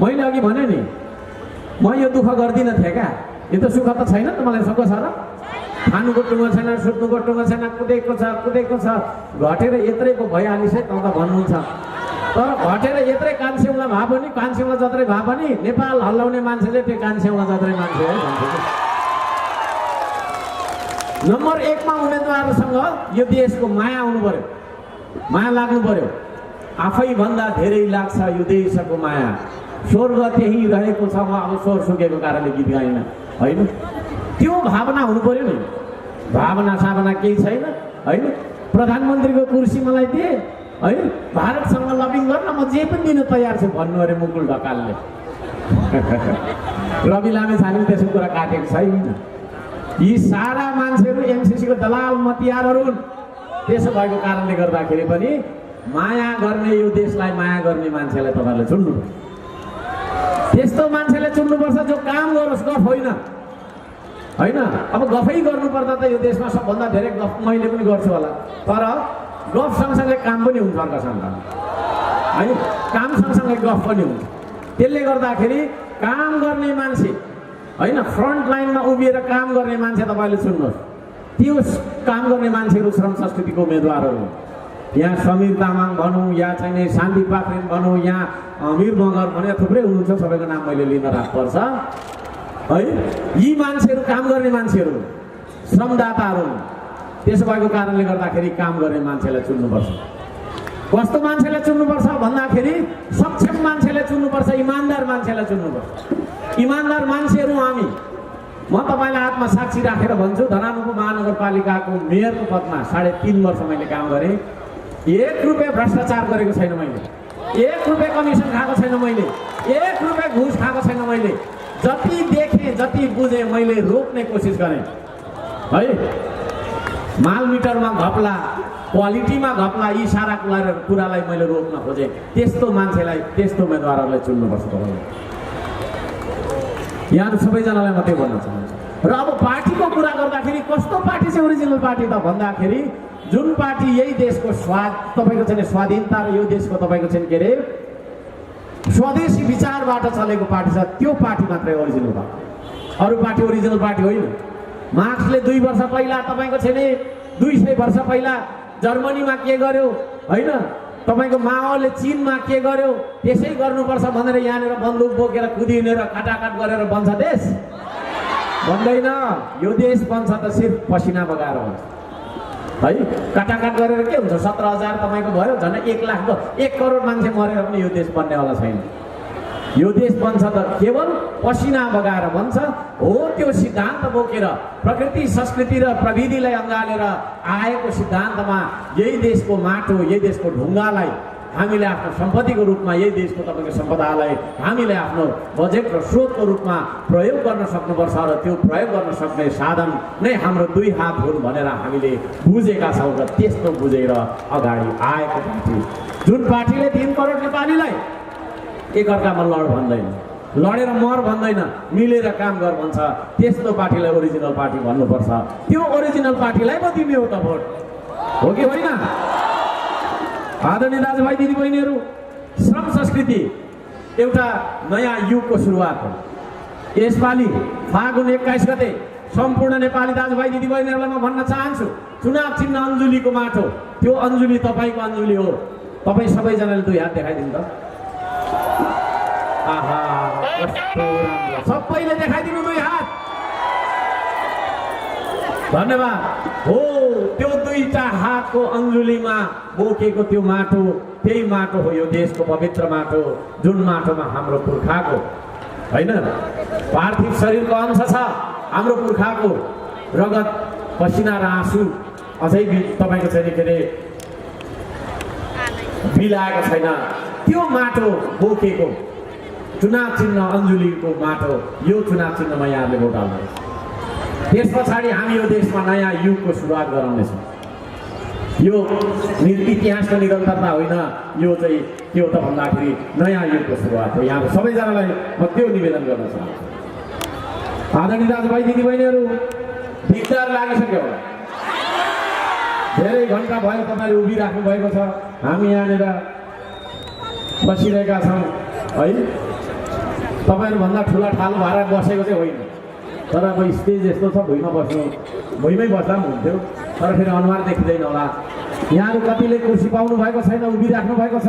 मैले अघि भने नि म यो दुःख गर्दिनँ थिएँ क्या। यो त सुख त छैन त मलाई, सुख छ र? खानुको टुङ्गो छैन, सुत्नुको टुङ्गो छैन, कुदेको छ। घटेर यत्रै पो भइहालिस है त भन्नुहुन्छ। तर घटेर यत्रै कान्छेउला भए पनि, कान्छेउला जत्रै भए पनि नेपाल हल्लाउने मान्छे चाहिँ त्यो कान्छेउला जत्रै मान्छे है भन्छ। नम्बर 1 मा उम्मेदवारसँग यो देशको माया आउनु पर्यो, माया लाग्नु पर्यो। आफैभन्दा धेरै लाग्छ यो देशको माया, स्वर्ग त्यही रहेको छ। म अब स्वर सुकेको कारणले गीत गाइन होइन, त्यो भावना हुनु पर्यो नि। भावना सावना केही छैन होइन। प्रधानमन्त्रीको कुर्सी मलाई दिए है, भारतसँग लबिङ गर्न म जे पनि दिन तयार छु भन्नु अरे मुकुल ढकालले। रवि लामेछानेले त्यसो कुरा काटेको छैन। यी सारा मान्छेहरू एमसिसीको दलाल मतियारहरू हुन्। त्यसो भएको कारणले गर्दाखेरि पनि माया गर्ने, यो देशलाई माया गर्ने मान्छेलाई तपाईँहरूले चुन्नुपर्छ। त्यस्तो मान्छेले चुन्नुपर्छ जो काम गरोस्, गफ होइन होइन। अब गफै गर्नुपर्दा त यो देशमा सबभन्दा धेरै गफ मैले पनि गर्छु होला, तर गफ सँगसँगै काम पनि हुन्छ अर्का सन्तान है। काम सँगसँगै गफ पनि हुन्छ। त्यसले गर्दाखेरि काम गर्ने मान्छे होइन, फ्रन्ट लाइनमा उभिएर काम गर्ने मान्छे तपाईँले चुन्नुहोस्। त्यो काम गर्ने मान्छेहरू श्रम संस्कृतिको उम्मेदवारहरू हुन्। यहाँ समीर तामाङ भनौँ या चाहिँ शान्ति पाखरिन भनौँ, यहाँ अमिर मगर भने थुप्रै हुनुहुन्छ, सबैको नाम मैले लिन राख्नुपर्छ है। यी मान्छेहरू काम गर्ने मान्छेहरू, श्रमदाताहरू हुन्। त्यसो भएको कारणले गर्दाखेरि काम गर्ने मान्छेलाई चुन्नुपर्छ। कस्तो मान्छेलाई चुन्नुपर्छ भन्दाखेरि सक्षम मान्छेलाई चुन्नुपर्छ, इमान्दार मान्छेलाई चुन्नुपर्छ। इमान्दार मान्छेहरू हामी। म तपाईँलाई हातमा साक्षी राखेर भन्छु, धरान उपमहानगरपालिकाको मेयरको पदमा 3.5 वर्ष मैले काम गरेँ। 1 रुपियाँ भ्रष्टाचार गरेको छैन मैले, 1 रुपियाँ कमिसन खाएको छैन मैले, 1 रुपियाँ घुस खाएको छैन मैले। जति देखेँ जति बुझेँ मैले रोक्ने कोसिस गरेँ है। माल मिटरमा घपला, क्वालिटीमा घपला, यी सारा कुरालाई मैले रोक्न खोजेँ। त्यस्तो मान्छेलाई, त्यस्तो उम्मेदवारहरूलाई चुन्नुपर्छ तपाईँले। यहाँहरू सबैजनालाई म त्यो भन्न चाहन्छु। र अब पार्टीको कुरा गर्दाखेरि कस्तो पार्टी चाहिँ ओरिजिनल पार्टी त भन्दाखेरि जुन पार्टी यही देशको स्वाद तपाईँको चाहिँ स्वाधीनता र यो देशको तपाईँको चाहिँ के अरे स्वदेशी विचारबाट चलेको पार्टी छ, त्यो पार्टी मात्रै ओरिजिनल पार्टी। अरू पार्टी ओरिजिनल पार्टी होइन। मार्क्सले 2 वर्ष पहिला तपाईँको चाहिँ 200 वर्ष पहिला जर्मनीमा के गर्यो होइन, तपाईँको माओले चीनमा के गर्यो त्यसै गर्नुपर्छ भनेर यहाँनिर बन्दुक बोकेर कुदिनेर काटाकाट गरेर बन्छ देश? भन्दैन। यो देश बन्छ त सिर्फ पसिना बगाएर बन्छ है। काटाकाट गरेर के हुन्छ? 17,000 तपाईँको भयो, झन् 1 लाख 1 करोड मान्छे मरेर पनि यो देश बन्नेवाला छैन। यो देश बन्छ त केवल पसिना बगाएर बन्छ हो। त्यो सिद्धान्त बोकेर प्रकृति संस्कृति र प्रविधिलाई अँगालेर आएको सिद्धान्तमा यही देशको माटो, यही देशको ढुङ्गालाई हामीले आफ्नो सम्पत्तिको रूपमा यही देशको तपाईँको सम्पदालाई हामीले आफ्नो बजेट र स्रोतको रूपमा प्रयोग गर्न सक्नुपर्छ र त्यो प्रयोग गर्न सक्ने साधन नै हाम्रो दुई हात हुन् भनेर हामीले बुझेका छौँ र त्यस्तो बुझेर अगाडि आएको पार्टी जुन पार्टीले 3 करोड नेपालीलाई एकअर्कामा लड भन्दैन, लडेर मर भन्दैन, मिलेर काम गर भन्छ, त्यस्तो पार्टीलाई ओरिजिनल पार्टी भन्नुपर्छ। त्यो ओरिजिनल पार्टीलाई पो दिने हो त भोट, हो कि होइन? आदरणीय दाजुभाइ दिदीबहिनीहरू, श्रम संस्कृति एउटा नयाँ युगको सुरुवात हो। यसपालि फागुन 21 गते सम्पूर्ण नेपाली दाजुभाइ दिदीबहिनीहरूलाई म भन्न चाहन्छु, चुनाव चिन्ह अञ्जुलीको माटो, त्यो अञ्जुली तपाईँको अञ्जुली हो। तपाईँ सबैजनाले दुई हात देखाइदिनु त। आहा, कस्तो राम्रो, सबैले देखाइदिनु दुई हात। धन्यवाद। हो, त्यो दुईटा हातको अञ्जुलीमा बोकेको त्यो माटो, त्यही माटो हो यो देशको पवित्र माटो, जुन माटोमा हाम्रो पुर्खाको होइन पार्थिव शरीरको अंश छ, हाम्रो पुर्खाको रगत पसिना र आँसु अझै तपाईँको चाहिँ के अरे मिलाएको छैन। त्यो माटो बोकेको चुनाव चिन्ह अञ्जुलीको माटो, यो चुनाव चिन्हमा यहाँले भोट हाल्नुहोस्। त्यस पछाडि हामी यो देशमा नयाँ युगको सुरुवात गराउनेछौँ। यो इतिहासको निरन्तरता होइन, यो चाहिँ के हो त भन्दाखेरि नयाँ युगको सुरुवात हो। यहाँ सबैजनालाई म त्यो निवेदन गर्न चाहन्छु। आदरणीय दाजुभाइ दिदीबहिनीहरू, धिक्कार लागिसक्यो होला, धेरै घन्टा भयो तपाईँहरू उभिराख्नु भएको छ, हामी यहाँनिर बसिरहेका छौँ है। तपाईँहरूभन्दा ठुला ठालो भएर बसेको चाहिँ होइन, तर अब स्टेज यस्तो छ, भुइँमा बस्नु, भुइँमै बस्दा पनि हुन्थ्यो, तर फेरि अनुहार देखिँदैन होला। यहाँहरू कतिले कुर्सी पाउनु भएको छैन, उभिराख्नु भएको छ,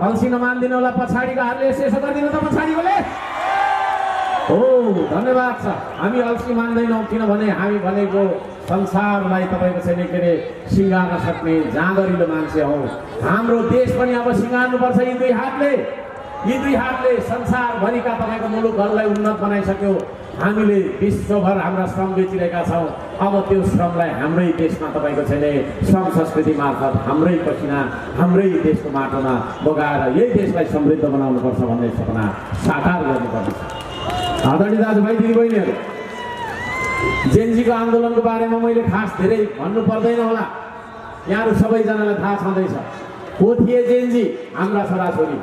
अल्छी नमानिदिनु होला। पछाडिकोहरूले यसो गरिदिनु त, पछाडिकोले हो, धन्यवाद छ। हामी अल्छी मान्दैनौँ, किनभने हामी भनेको संसारलाई तपाईँको चाहिँ के अरे सिँगार्न सक्ने जाँगरिलो मान्छे हौँ। हाम्रो देश पनि अब सिँगार्नुपर्छ। यी दुई हातले संसारभरिका तपाईँको मुलुकहरूलाई उन्नत बनाइसक्यो। हामीले विश्वभर हाम्रा श्रम बेचिरहेका छौँ। अब त्यो श्रमलाई हाम्रै देशमा तपाईँको चाहिँ श्रम संस्कृति मार्फत हाम्रै पसिना हाम्रै देशको माटोमा बगाएर यही देशलाई समृद्ध बनाउनुपर्छ भन्ने सपना साकार गर्नुपर्छ। आदरणीय दाजुभाइ दिदीबहिनीहरू, जेनजीको आन्दोलनको बारेमा मैले खास धेरै भन्नु पर्दैन होला, यहाँहरू सबैजनालाई थाहा छँदैछ। को थिए जेनजी? हाम्रा छोराछोरी।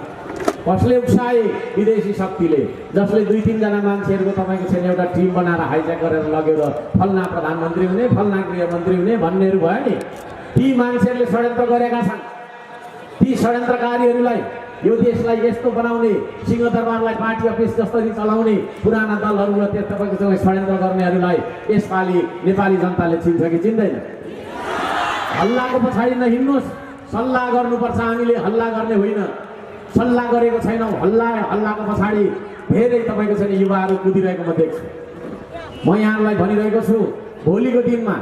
कसले उक्साए? विदेशी शक्तिले, जसले 2-3 जना मान्छेहरूको तपाईँको चाहिँ एउटा टिम बनाएर हाइज्याक गरेर लगेर फल्ना प्रधानमन्त्री हुने, फल्ना गृहमन्त्री हुने भन्नेहरू भयो नि। ती मान्छेहरूले षड्यन्त्र गरेका छन्। ती षड्यन्त्रकारीहरूलाई यो देशलाई यस्तो बनाउने, सिंहदरबारलाई पार्टी अफिस जसरी चलाउने पुराना दलहरू र त्यो तपाईँको चाहिँ षड्यन्त्र गर्नेहरूलाई यसपालि नेपाली जनताले चिन्छ कि चिन्दैन? हल्लाको पछाडि नहिँड्नुहोस्, सल्लाह गर्नुपर्छ। हामीले हल्ला गर्ने होइन, सल्लाह गरेको छैनौँ। हल्लाको पछाडि धेरै तपाईँको चाहिँ युवाहरू कुदिरहेको म देख्छु। म यहाँहरूलाई भनिरहेको छु, भोलिको दिनमा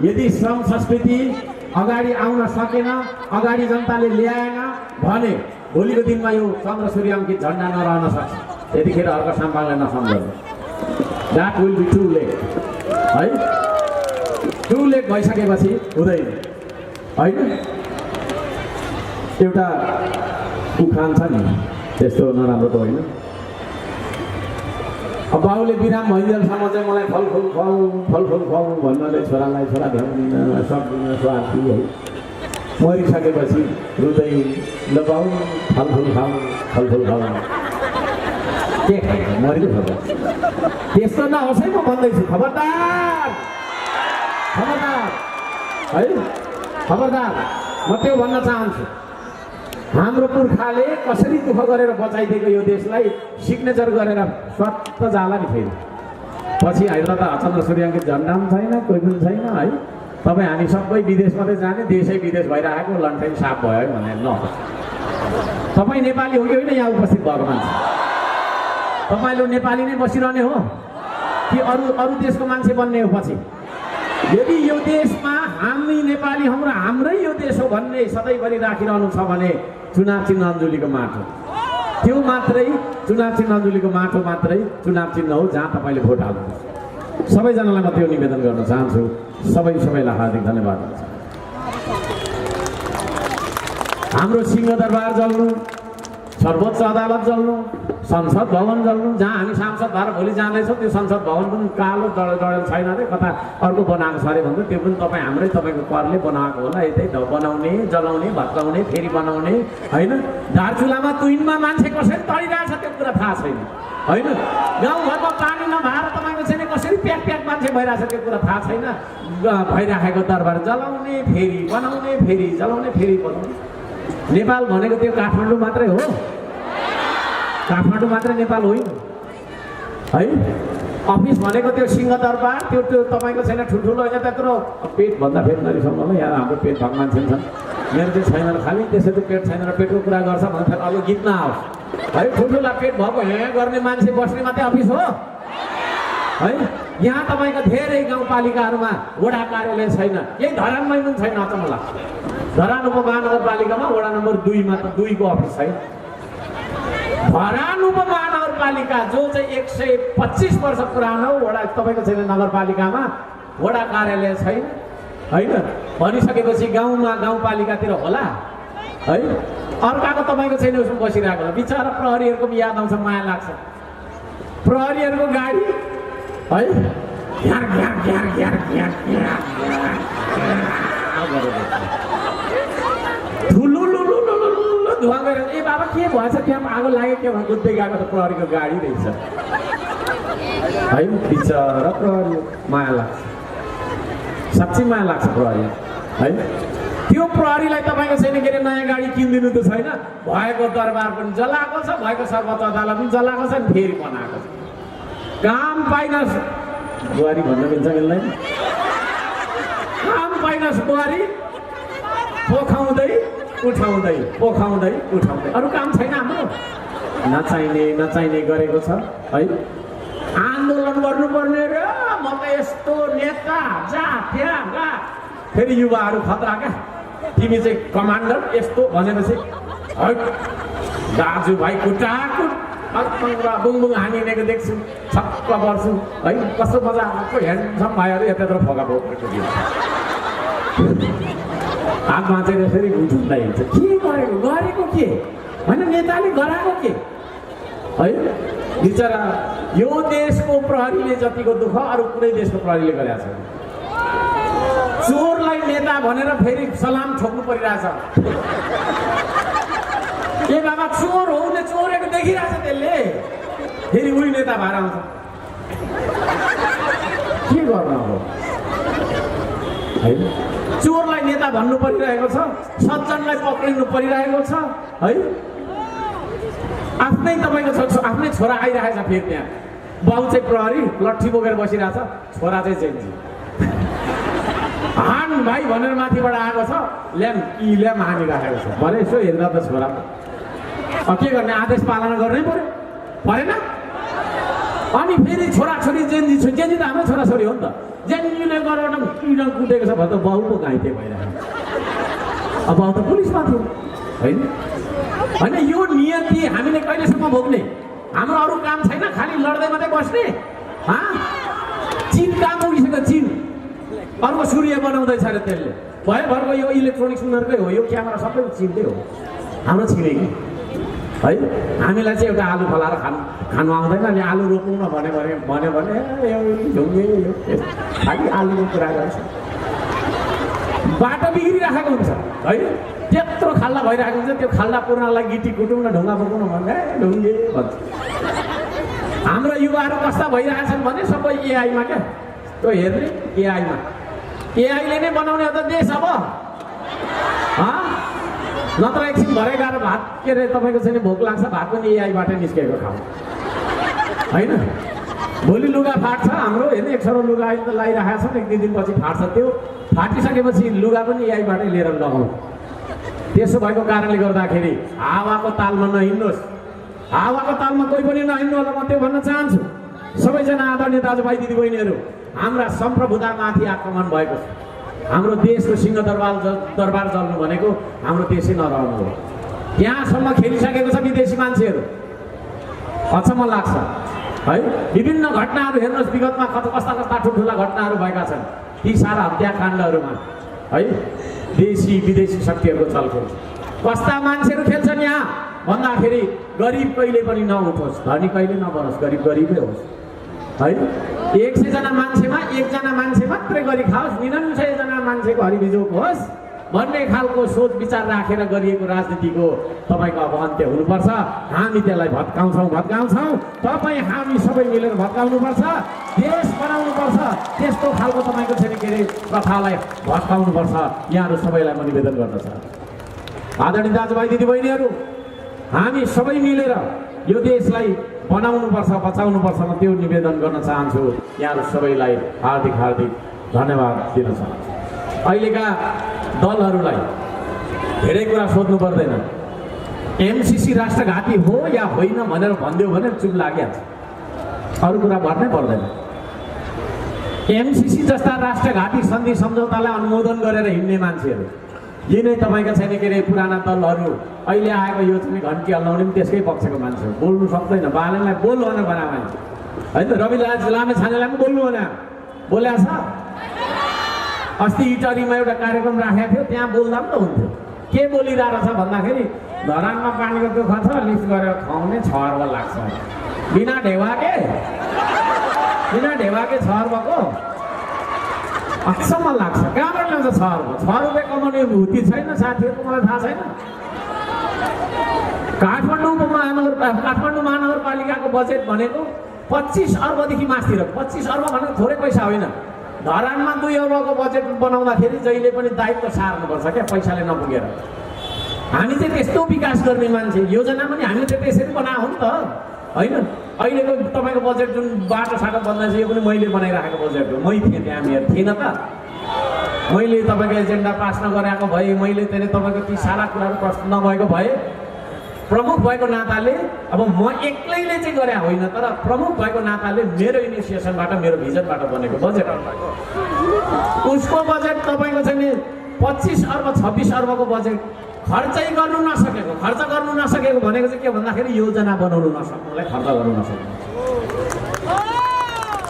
यदि श्रम संस्कृति अगाडि आउन सकेन, अगाडि जनताले ल्याएन भने भोलिको दिनमा यो चन्द्र सूर्याङ्कित झन्डा नरहन सक्छ। यतिखेर अर्को साम्पाङलाई नसम्झनु। That will be too late है। टु लेट भइसकेपछि हुँदैन होइन। एउटा उखान छ नि, त्यस्तो नराम्रो त होइन। अब बाउले बिराम भइन्जेलसम्म चाहिँ मलाई फलफुल खुवाऊ भन्नाले छोरालाई, छोरा भ्याउदिन सक्दिन स्वार्थी है। मरिसकेपछि रुँदै ल बाउ फलफुल खाऊ के खान्छ, मरिनु खबर। त्यस्तो नहोस् है, म भन्दैछु। खबरदार है, खबरदार। म त्यो भन्न चाहन्छु, हाम्रो पुर्खाले कसरी दुःख गरेर बचाइदिएको यो देशलाई सिग्नेचर गरेर स्वात्त जाला नि फेरि। पछि अहिले त चन्द्र सूर्याङ्कित झन्डा पनि छैन, कोही पनि छैन है। तपाईँ हामी सबै विदेश मात्रै जाने, देशै विदेश भइरहेको लन्ठन साफ भयो है भने ल। तपाईँ नेपाली हो कि होइन यहाँ उपस्थित भएको मान्छे? तपाईँले नेपाली नै बसिरहने हो कि अरू देशको मान्छे बन्ने हो पछि? यदि यो देशमा हामी नेपाली हौँ र हाम्रै यो देश हो भन्ने सधैँभरि राखिरहनु छ भने चुनाव चिन्ह अञ्जुलीको माटो, त्यो मात्रै चुनाव चिन्ह अञ्जुलीको माटो मात्रै चुनाव चिन्ह हो जहाँ तपाईँले भोट हाल्नुहोस्। सबैजनालाई म त्यो निवेदन गर्न चाहन्छु। सबैलाई हार्दिक धन्यवाद। हाम्रो सिंहदरबार जल्नु, सर्वोच्च अदालत जल्नु, संसद भवन जल्नु, जहाँ हामी सांसद भएर भोलि जाँदैछौँ त्यो संसद भवन पनि कालो डडेल छैन अरे, कता अर्को बनाएको छ अरे भन्दा त्यो पनि तपाईँको करले बनाएको होला। यतै बनाउने, जलाउने, भत्काउने, फेरि बनाउने होइन। दार्चुलामा तुइनमा मान्छे कसरी तरिरहेछ त्यो कुरा थाहा छैन होइन। गाउँघरमा पानी नभएर तपाईँको चाहिँ कसरी प्याक प्याक मान्छे भइरहेछ त्यो कुरा थाहा छैन। भइराखेको दरबार जलाउने, फेरि बनाउने, फेरि जलाउने, फेरि बनाउने। नेपाल भनेको त्यो काठमाडौँ मात्रै हो, काठमाडौँ मात्रै नेपाल होइन है। अफिस भनेको त्यो सिंहदरबार, त्यो तपाईँको छैन ठुल्ठुलो होइन त्यत्रो पेट भन्दा फेरि नरिसाउनु होला, यहाँ हाम्रो पेट भएको मान्छे छन्, मेरो चाहिँ छैन खालि। त्यसै त पेट छैन र पेटको कुरा गर्छ भने फेरि अरू गीत नआओस् है। ठुल्ठुला पेट भएको यहाँ गर्ने मान्छे बस्ने मात्रै अफिस हो है। यहाँ तपाईँको धेरै गाउँपालिकाहरूमा वडा कार्यालय छैन, यही धरानमै पनि छैन। अचम्म लाग्छ, धरान उपमहानगरपालिकामा वडा नम्बर 2मा त 2को अफिस छैन। धरान उपमहानगरपालिका जो चाहिँ 125 वर्ष पुरानो वडा तपाईँको छैन, नगरपालिकामा वडा कार्यालय छैन होइन। भनिसकेपछि गाउँपालिकातिर होला है। अर्काको तपाईँको छैन उसमा बसिरहेको होला। बिचरा प्रहरीहरूको पनि याद आउँछ, माया लाग्छ। प्रहरीहरूको गाडी है घ्यार घ्यार घ्यार घ्यार घ्यार घ्यार धुवा गरेर ए बाबा के भएछ, त्यहाँ आगो लाग्यो के भने कुद्दै गएको त प्रहरीको गाडी रहेछ है। बिचरा प्रहरी माया लाग्छ, साँच्चै माया लाग्छ प्रहरी है। त्यो प्रहरीलाई तपाईँको छैन के अरे नयाँ गाडी किनिदिनु त छैन। भएको दरबार पनि जलाएको छ, भएको सर्वोच्च अदालत पनि जलाएको छ, फेरि बनाएको छ। काम पाइनस् बुहारी भन्न मिल्छ मिल्दैन? काम पाइनस् बुहारी पोखाउँदै उठाउँदै, पोखाउँदै उठाउँदै, अरू काम छैन हाम्रो। नचाहिने गरेको छ है। आन्दोलन गर्नुपर्ने र म त यस्तो नेता जा त्यहाँ गा। फेरि युवाहरू खतरा क्या, तिमी चाहिँ कमान्डर यस्तो भनेपछि दाजुभाइ कुटाकुट बुङबुङ हानिनेको देख्छु, छक्क पर्छु है। कस्तो मजा आएको ह्यान्डसम भाइहरू यतातिर फोका बोकेको दिन्छ, हातमा चाहिँ यसरी उठ्दै हिँड्छ। के गरेको के होइन, नेताले गराएको के है। बिचरा यो देशको प्रहरीले जतिको दुःख अरू कुनै देशको प्रहरीले गरेको छैन। चोरलाई नेता भनेर फेरि सलाम ठोक्नु परिरहेछ। ए बाबा चोर हो, उसले चोरेको देखिरहेछ, त्यसले फेरि उही नेता भएर आउँछ। के गर्नु अब है। चोरलाई नेता भन्नु परिरहेको छ, सज्जनलाई पक्रिनु परिरहेको छ है। आफ्नै तपाईँको आफ्नै छोरा आइरहेछ, फेरि त्यहाँ बाउ चाहिँ प्रहरी लट्ठी बोकेर बसिरहेछ, छोरा चाहिँ चेन्जी हान भाइ भनेर माथिबाट आएको छ, ल्याम हानिराखेको छ भने यसो हेर्दा त छोरा के गर्ने, आदेश पालना गर्नै परेन। अनि फेरि छोराछोरी जेन्जी त हाम्रो छोराछोरी हो नि त। जेन्जीले गरेर किन कुदेको छ भने त बाउ पो घाइते भइरहेको, अब बाउ त पुलिसमा थियो होइन। होइन यो नियति हामीले कहिलेसम्म भोग्ने? हाम्रो अरू काम छैन, खालि लड्दै मात्रै बस्ने। चीन काम पुगिसक्यो, चीन अर्को सूर्य बनाउँदैछ अरे, त्यसले भरको यो इलेक्ट्रोनिक्स उनीहरूकै हो, यो क्यामेरा सबै चिन्दै हो, हाम्रो छिमेकी है। हामीलाई चाहिँ एउटा आलु फलाएर खानु आउँदैन, अनि आलु रोप्नु न भन्यो भने खालि आलुको कुरा गर्छ। बाटो बिग्रिराखेको हुन्छ है, त्यत्रो खाल्डा भइरहेको हुन्छ, त्यो खाल्डा पुर्नलाई गिटी कुटौँ न ढुङ्गा बोकाउन भने ढुङ्गे भन्छ। हाम्रो युवाहरू कस्ता भइरहेछन् भने सबै एआईमा क्या, त्यो हेर्ने एआईले नै बनाउने हो त देश अब। नत्र एकछिन भरे गएर भात के अरे तपाईँको चाहिँ भोक लाग्छ, भात पनि एआईबाटै निस्केको खाऊ होइन। भोलि लुगा फाट्छ हाम्रो, हेर्ने एक सरो लुगा अहिले त लगाइरहेको छ, 1-2 दिनपछि फाट्छ। त्यो फाटिसकेपछि लुगा पनि एआईबाटै लिएर लगाउँ। त्यसो भएको कारणले गर्दाखेरि हावाको तालमा नहिँड्नुहोस्, हावाको तालमा कोही पनि नहिँड्नु होला। म त्यो भन्न चाहन्छु, सबैजना आदरणीय दाजुभाइ दिदीबहिनीहरू, हाम्रा सम्प्रभुतामाथि आक्रमण भएको छ। हाम्रो देशको दरबार जल्नु भनेको हाम्रो देशै नरहनु हो। यहाँसम्म खेलिसकेको छ विदेशी मान्छेहरू, अचम्म लाग्छ है। विभिन्न घटनाहरू हेर्नुहोस्, विगतमा कस्ता ठुल्ठुला घटनाहरू भएका छन्। ती सारा हत्याकाण्डहरूमा है देशी विदेशी शक्तिहरूको चलखेल। कस्ता मान्छेहरू खेल्छन् यहाँ भन्दाखेरि गरिब कहिले पनि नउठोस्, धनी कहिले नबनोस्, गरिब गरिबै होस् है। 100 जना मान्छेमा 1 जना मान्छे मात्रै गरी खाओस्, 99 जना मान्छेको हरिबिजोग होस् भन्ने खालको सोच विचार राखेर गरिएको राजनीतिको तपाईँको अब अन्त्य हुनुपर्छ। हामी त्यसलाई भत्काउँछौँ। तपाईँ हामी सबै मिलेर भत्काउनुपर्छ, देश बनाउनुपर्छ। त्यस्तो खालको तपाईँको चाहिँ के अरे प्रथालाई भत्काउनुपर्छ। यहाँहरू सबैलाई म निवेदन गर्दछ। आदरणीय दाजुभाइ दिदीबहिनीहरू, हामी सबै मिलेर यो देशलाई बनाउनुपर्छ, बचाउनुपर्छ। म त्यो निवेदन गर्न चाहन्छु। यहाँहरू सबैलाई हार्दिक धन्यवाद दिन चाहन्छु। अहिलेका दलहरूलाई धेरै कुरा सोध्नु पर्दैन। एमसीसी राष्ट्रघाती हो या होइन भनेर भनिदियो भने चुप लागिहाल्छ, अरू कुरा भन्नै पर्दैन। एमसीसी जस्ता राष्ट्रघाती सन्धि सम्झौतालाई अनुमोदन गरेर हिँड्ने मान्छेहरू यिनै तपाईँका छैन के अरे पुराना दलहरू अहिले आएको यो चाहिँ घन्टी हल्लाउने पनि त्यसकै पक्षको मान्छे बोल्नु सक्दैन। बालनलाई बोल्नु भनेर बनायो होइन, रविराज लामेछानेलाई पनि बोल्नु भने बोल्या छ। अस्ति इटरीमा एउटा कार्यक्रम राखेको थियो, त्यहाँ बोल्दा पनि त हुन्थ्यो। के बोलिरहेको छ भन्दाखेरि धरानमा पानीको दुःख छ, लिफ्ट गरेर खुवाउने छर्ब लाग्छ। बिना ढेवाके छर्बको अचम्म लाग्छ। कहाँबाट ल्याउँछ छर्ब? 6 रुपियाँ कमाउने भूति छैन साथीहरूको, मलाई थाहा छैन। काठमाडौँ महानगरपालिकाको बजेट भनेको 25 अर्बदेखि मास्तिर। 25 अर्ब भनेको थोरै पैसा होइन। धरानमा 2 अर्बको बजेट बनाउँदाखेरि जहिले पनि दायित्व सार्नुपर्छ क्या, पैसाले नपुगेर। हामी चाहिँ त्यस्तो विकास गर्ने मान्छे, योजना पनि हामीले चाहिँ त्यसरी बनाएको हो नि त होइन। अहिलेको तपाईँको बजेट जुन बाटो-साटो बन्दैछ यो पनि मैले बनाइराखेको बजेट हो। मै थिएँ त्यहाँ, मेरो थिएन त। मैले तपाईँको एजेन्डा पास नगरेको भए, मैले त्यहाँ तपाईँको ती सारा कुराहरू प्रस्तुत नभएको भए, प्रमुख भएको नाताले अब म एक्लैले चाहिँ गरे होइन, तर प्रमुख भएको नाताले मेरो इनिसिएसनबाट मेरो भिजनबाट बनेको बजेट। उसको बजेट तपाईँको चाहिँ 25 अर्ब 26 अर्बको बजेट खर्च गर्नु नसकेको भनेको चाहिँ के भन्दाखेरि योजना बनाउनु नसक्नुलाई खर्च गर्नु नसक्नु।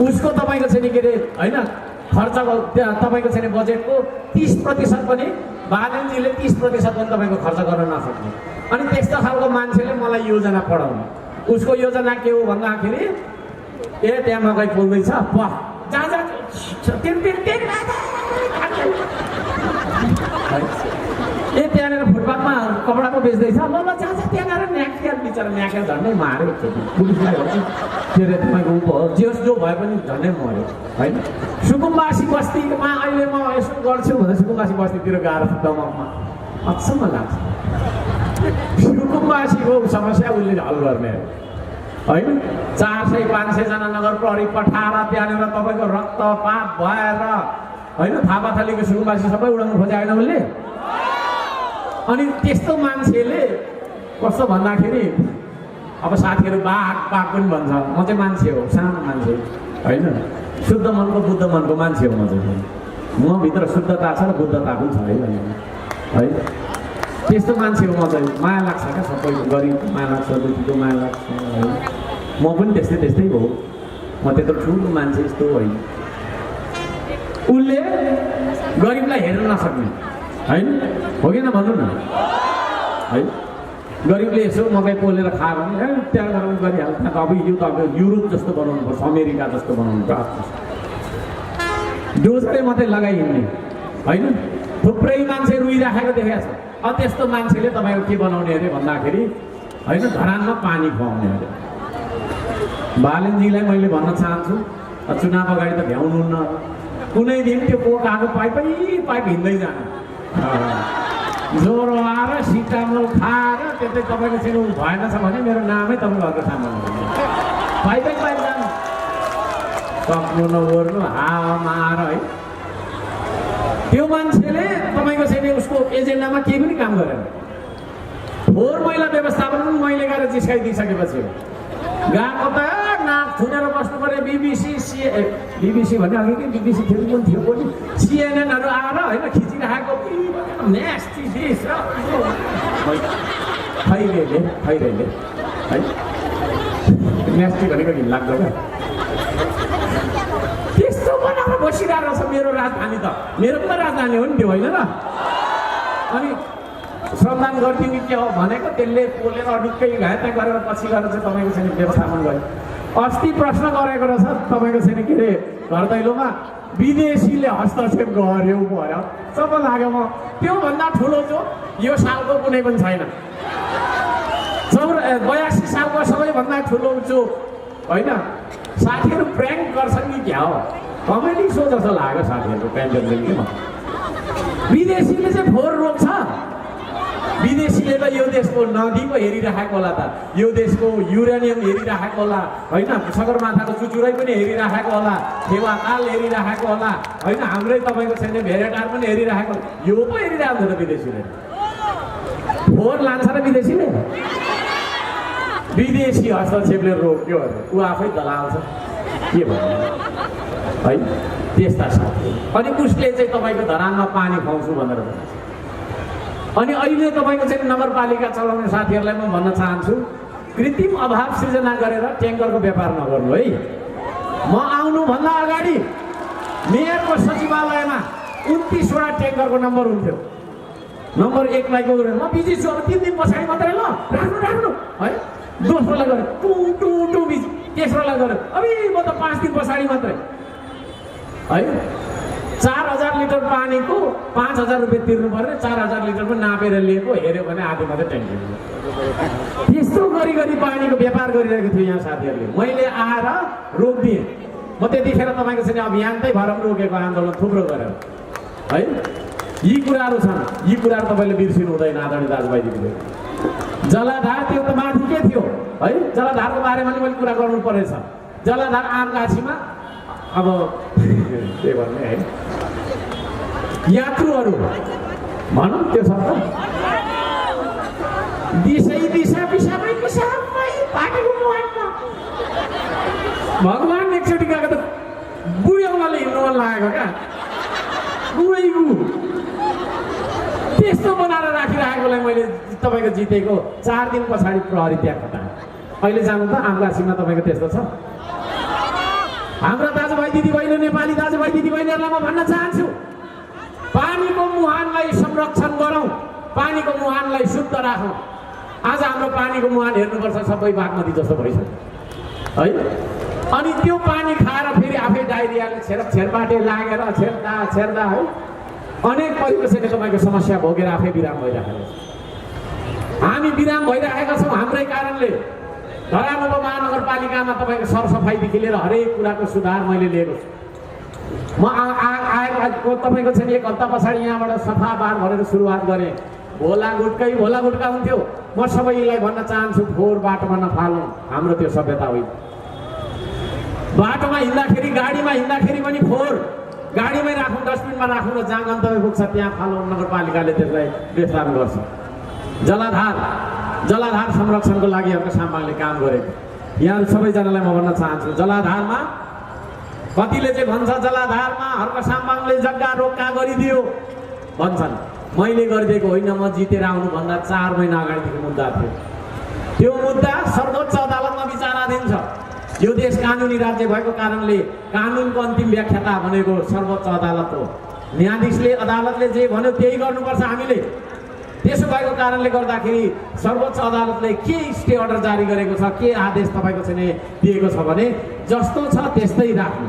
उसको तपाईँको चाहिँ के अरे होइन खर्च तपाईँको चाहिँ बजेटको 30% पनि बालनजीले 30% पनि तपाईँको खर्च गर्न नसक्ने। अनि त्यस्तो खालको मान्छेले मलाई योजना पढाउनु। उसको योजना के हो भन्दाखेरि त्यहाँ मकै फुल्दैछ त्यहाँनिर फुटपाथमा कपडा पो बेच्दैछ, ल त्यहाँनिर न्याकेर बिचरा न्याकेर झन्डै मार्यो पुलिसलाई हो के अरे तपाईँको जो भए पनि झन्डै मऱ्यो होइन। सुकुम्बासी बस्तीमा अहिले म यसो गर्छु भने सुकुम्बासी बस्तीतिर गएर दमकमा अचम्म लाग्छ। सुकुम्बासीको समस्या उसले हल गर्ने होइन। 400-500 जना नगर प्रहरी पठाएर त्यहाँनिर तपाईँको रक्तपात भएर होइन थापाथलीको सुकुम्बासी सबै उडाउनु खोजे होइन उसले। अनि त्यस्तो मान्छेले कस्तो भन्दाखेरि अब साथीहरू बाघ पनि भन्छ, म चाहिँ मान्छे हो, सानो मान्छे होइन, शुद्ध मनको बुद्ध मनको मान्छे हो म चाहिँ। म भित्र शुद्धता छ र बुद्धता पनि छ है। त्यस्तो मान्छे हो म चाहिँ। माया लाग्छ क्या सबैको, गरिब माया लाग्छ, दुःखीको माया लाग्छ होइन। म पनि त्यस्तै हो, म त्यत्रो ठुलो मान्छे यस्तो होइन। उसले गरिबलाई हेर्न नसक्ने होइन, हो कि न भन्नु न है। गरिबले यसो मकै पोलेर खायो भने त्यहाँ गएर गरिहाल्छ। अब यो त अब युरोप जस्तो बनाउनुपर्छ, अमेरिका जस्तो बनाउनुपर्छ, डोजले मात्रै लगाइहिँड्ने होइन। थुप्रै मान्छे रुइराखेको देखेको छ। अब त्यस्तो मान्छेले तपाईँको के बनाउने अरे भन्दाखेरि होइन धरानमा पानी खुवाउने अरे। बालनजीलाई मैले भन्न चाहन्छु, चुनाव अगाडि त भ्याउनुहुन्न, कुनै दिन त्यो कोकाको पाइप हिँड्दै जानु, ज्वरो आएर सिटामोल खाएर त्यतै तपाईँको चाहिँ भएन छ भने मेरो नामै तपाईँको अर्को सामान पाइप जानु, सक्नु नगर्नु हावामा आएर है। त्यो मान्छेले तपाईँको चाहिँ उसको एजेन्डामा केही पनि काम गरेन। फोहोर मैला व्यवस्थापन पनि मैले गएर जिस्काइदिइसकेपछि गएको त नाक थुनेर बस्नु पऱ्यो। बिबिसी भने अघि कि बिबिसी थियो कुन थियो पनि सिएनएनहरू आएर होइन खिचिराखेको नेस्टी डिस खैरेले है नेस्टी भनेको घिनलाग्दो क्या। त्यस्तो बनाएर बसिरहेको छ मेरो राजधानी त, मेरो पनि राजधानी हो नि त्यो होइन र। अनि श्रमदान गरिदिउँ कि के हो भनेको त्यसले पोलेर अडिक्कै घाइते गरेर पछि गएर चाहिँ तपाईँको चाहिँ व्यवस्थापन गर्यो। अस्ति प्रश्न गरेको रहेछ तपाईँको चाहिँ के अरे घर दैलोमा विदेशीले हस्तक्षेप गर्यो भयो सब लाग्यो। म त्योभन्दा ठुलो जो यो सालको कुनै पनि छैन। 82 सालको सबैभन्दा ठुलो जो होइन साथीहरू प्र्याङ्क गर्छन् कि क्या हो कमेडी सो जस्तो लाग्यो साथीहरूको प्यान्डलले के म विदेशीले चाहिँ फोहोर रोक्छ। विदेशीले त यो देशको नदी पो हेरिराखेको होला त, यो देशको युरेनियम हेरिराखेको होला होइन, सगरमाथाको चुचुरै पनि हेरिराखेको होला, फेवाताल हेरिराखेको होला होइन, हाम्रै तपाईँको छैन भेरेटार पनि हेरिराखेको होला। यो पो हेरिरहेको हुन्छ त विदेशीले। फोहोर लान्छ र विदेशीले। विदेशी हस्तक्षेपले रोक्यो अरे ऊ आफै दलाल छ के भन्नु है त्यस्ता साथी। अनि उसले चाहिँ तपाईँको धरानमा पानी खुवाउँछु भनेर भन्छ। अनि अहिले तपाईँको चाहिँ नगरपालिका चलाउने साथीहरूलाई म भन्न चाहन्छु कृत्रिम अभाव सृजना गरेर ट्याङ्करको व्यापार नगर्नु है। म आउनुभन्दा अगाडि मेयरको सचिवालयमा 29वटा ट्याङ्करको नम्बर हुन्थ्यो। नम्बर 1 लाई गएर म बिजी छु अब 3 दिन पछाडि मात्रै ल राख्नु है। दोस्रोलाई गरे टु बिजी, तेस्रोलाई गरे अबे म त 5 दिन पछाडि मात्रै है। 4000 लिटर पानीको 5000 रुपियाँ तिर्नु पर्ने, 4000 लिटर पनि नापेर लिएको हेऱ्यो भने आधी मात्रै ट्याङ्की। त्यस्तो गरी पानीको व्यापार गरिरहेको थियो यहाँ साथीहरूले। मैले आएर रोकिदिएँ। म त्यतिखेर तपाईँको चाहिँ अभियानकै भएर रोकेको आन्दोलन थुप्रो गरेर है। यी कुराहरू छन्, यी कुराहरू तपाईँले बिर्सिनु हुँदैन आदरणीय दाजुभाइ दिदीले। जलाधार त्यो त माथि के थियो है, जलाधारको बारेमा पनि मैले कुरा गर्नु परेछ। जलाधार आमगाछीमा अब के भन्ने है यात्रुहरू भनौँ त्यो शब्द भगवान् एकचोटि गएको त बुढ्यौलाले हिँड्नु मन लागेको क्या बुढैगु त्यस्तो बनाएर राखिराखेकोलाई मैले तपाईँको जितेको 4 दिन पछाडि प्रहरी त्यहाँ खटाएँ। अहिले जानु त आमगाछीमा तपाईँको त्यस्तो छ। हाम्रा दाजुभाइ दिदीबहिनी नेपाली दाजुभाइ दिदीबहिनीहरूलाई म भन्न चाहन्छु पानीको मुहानलाई संरक्षण गरौँ, पानीको मुहानलाई शुद्ध राखौँ। आज हाम्रो पानीको मुहान हेर्नुपर्छ सबै बागमती जस्तो भइसक्यो है। अनि त्यो पानी खाएर फेरि आफै डाइरियाले छेरबाटे लागेर छेर्दा है अनेक परिवेशले तपाईँको समस्या भोगेर आफै बिराम भइराखेको छ। हामी बिराम भइराखेका छौँ हाम्रै कारणले। धरान उपमहानगरपालिकामा तपाईँको सरसफाइदेखि लिएर हरेक कुराको सुधार मैले लिएको छु। म आएको तपाईँको चाहिँ 1 हप्ता पछाडि यहाँबाट सफा बार भनेर सुरुवात गरेँ। भोला गुटका हुन्थ्यो। म सबैलाई भन्न चाहन्छु फोहोर बाटोमा नफालौँ, हाम्रो त्यो सभ्यता होइन। बाटोमा हिँड्दाखेरि गाडीमा हिँड्दाखेरि पनि फोहोर गाडीमै राखौँ, डस्टबिनमा राखौँ र जहाँ गन्तव्य पुग्छ त्यहाँ फालौँ। नगरपालिकाले त्यसलाई व्यवस्थापन गर्छ। जलाधार संरक्षणको लागि अर्को सामानले काम गरेको यहाँहरू सबैजनालाई म भन्न चाहन्छु। जलाधारमा कतिले चाहिँ भन्छ जलाधारमा हर्क साम्बाङले जग्गा रोक्का गरिदियो भन्छन्। मैले गरिदिएको होइन, म जितेर आउनुभन्दा 4 महिना अगाडिदेखि मुद्दा थियो। त्यो मुद्दा सर्वोच्च अदालतमा विचाराधीन छ। यो देश कानुनी राज्य भएको कारणले कानुनको अन्तिम व्याख्याता भनेको सर्वोच्च अदालत हो। न्यायाधीशले अदालतले जे भन्यो त्यही गर्नुपर्छ हामीले। त्यसो भएको कारणले गर्दाखेरि सर्वोच्च अदालतले के स्टे अर्डर जारी गरेको छ, के आदेश तपाईँको चाहिँ दिएको छ भने जस्तो छ त्यस्तै राख्नु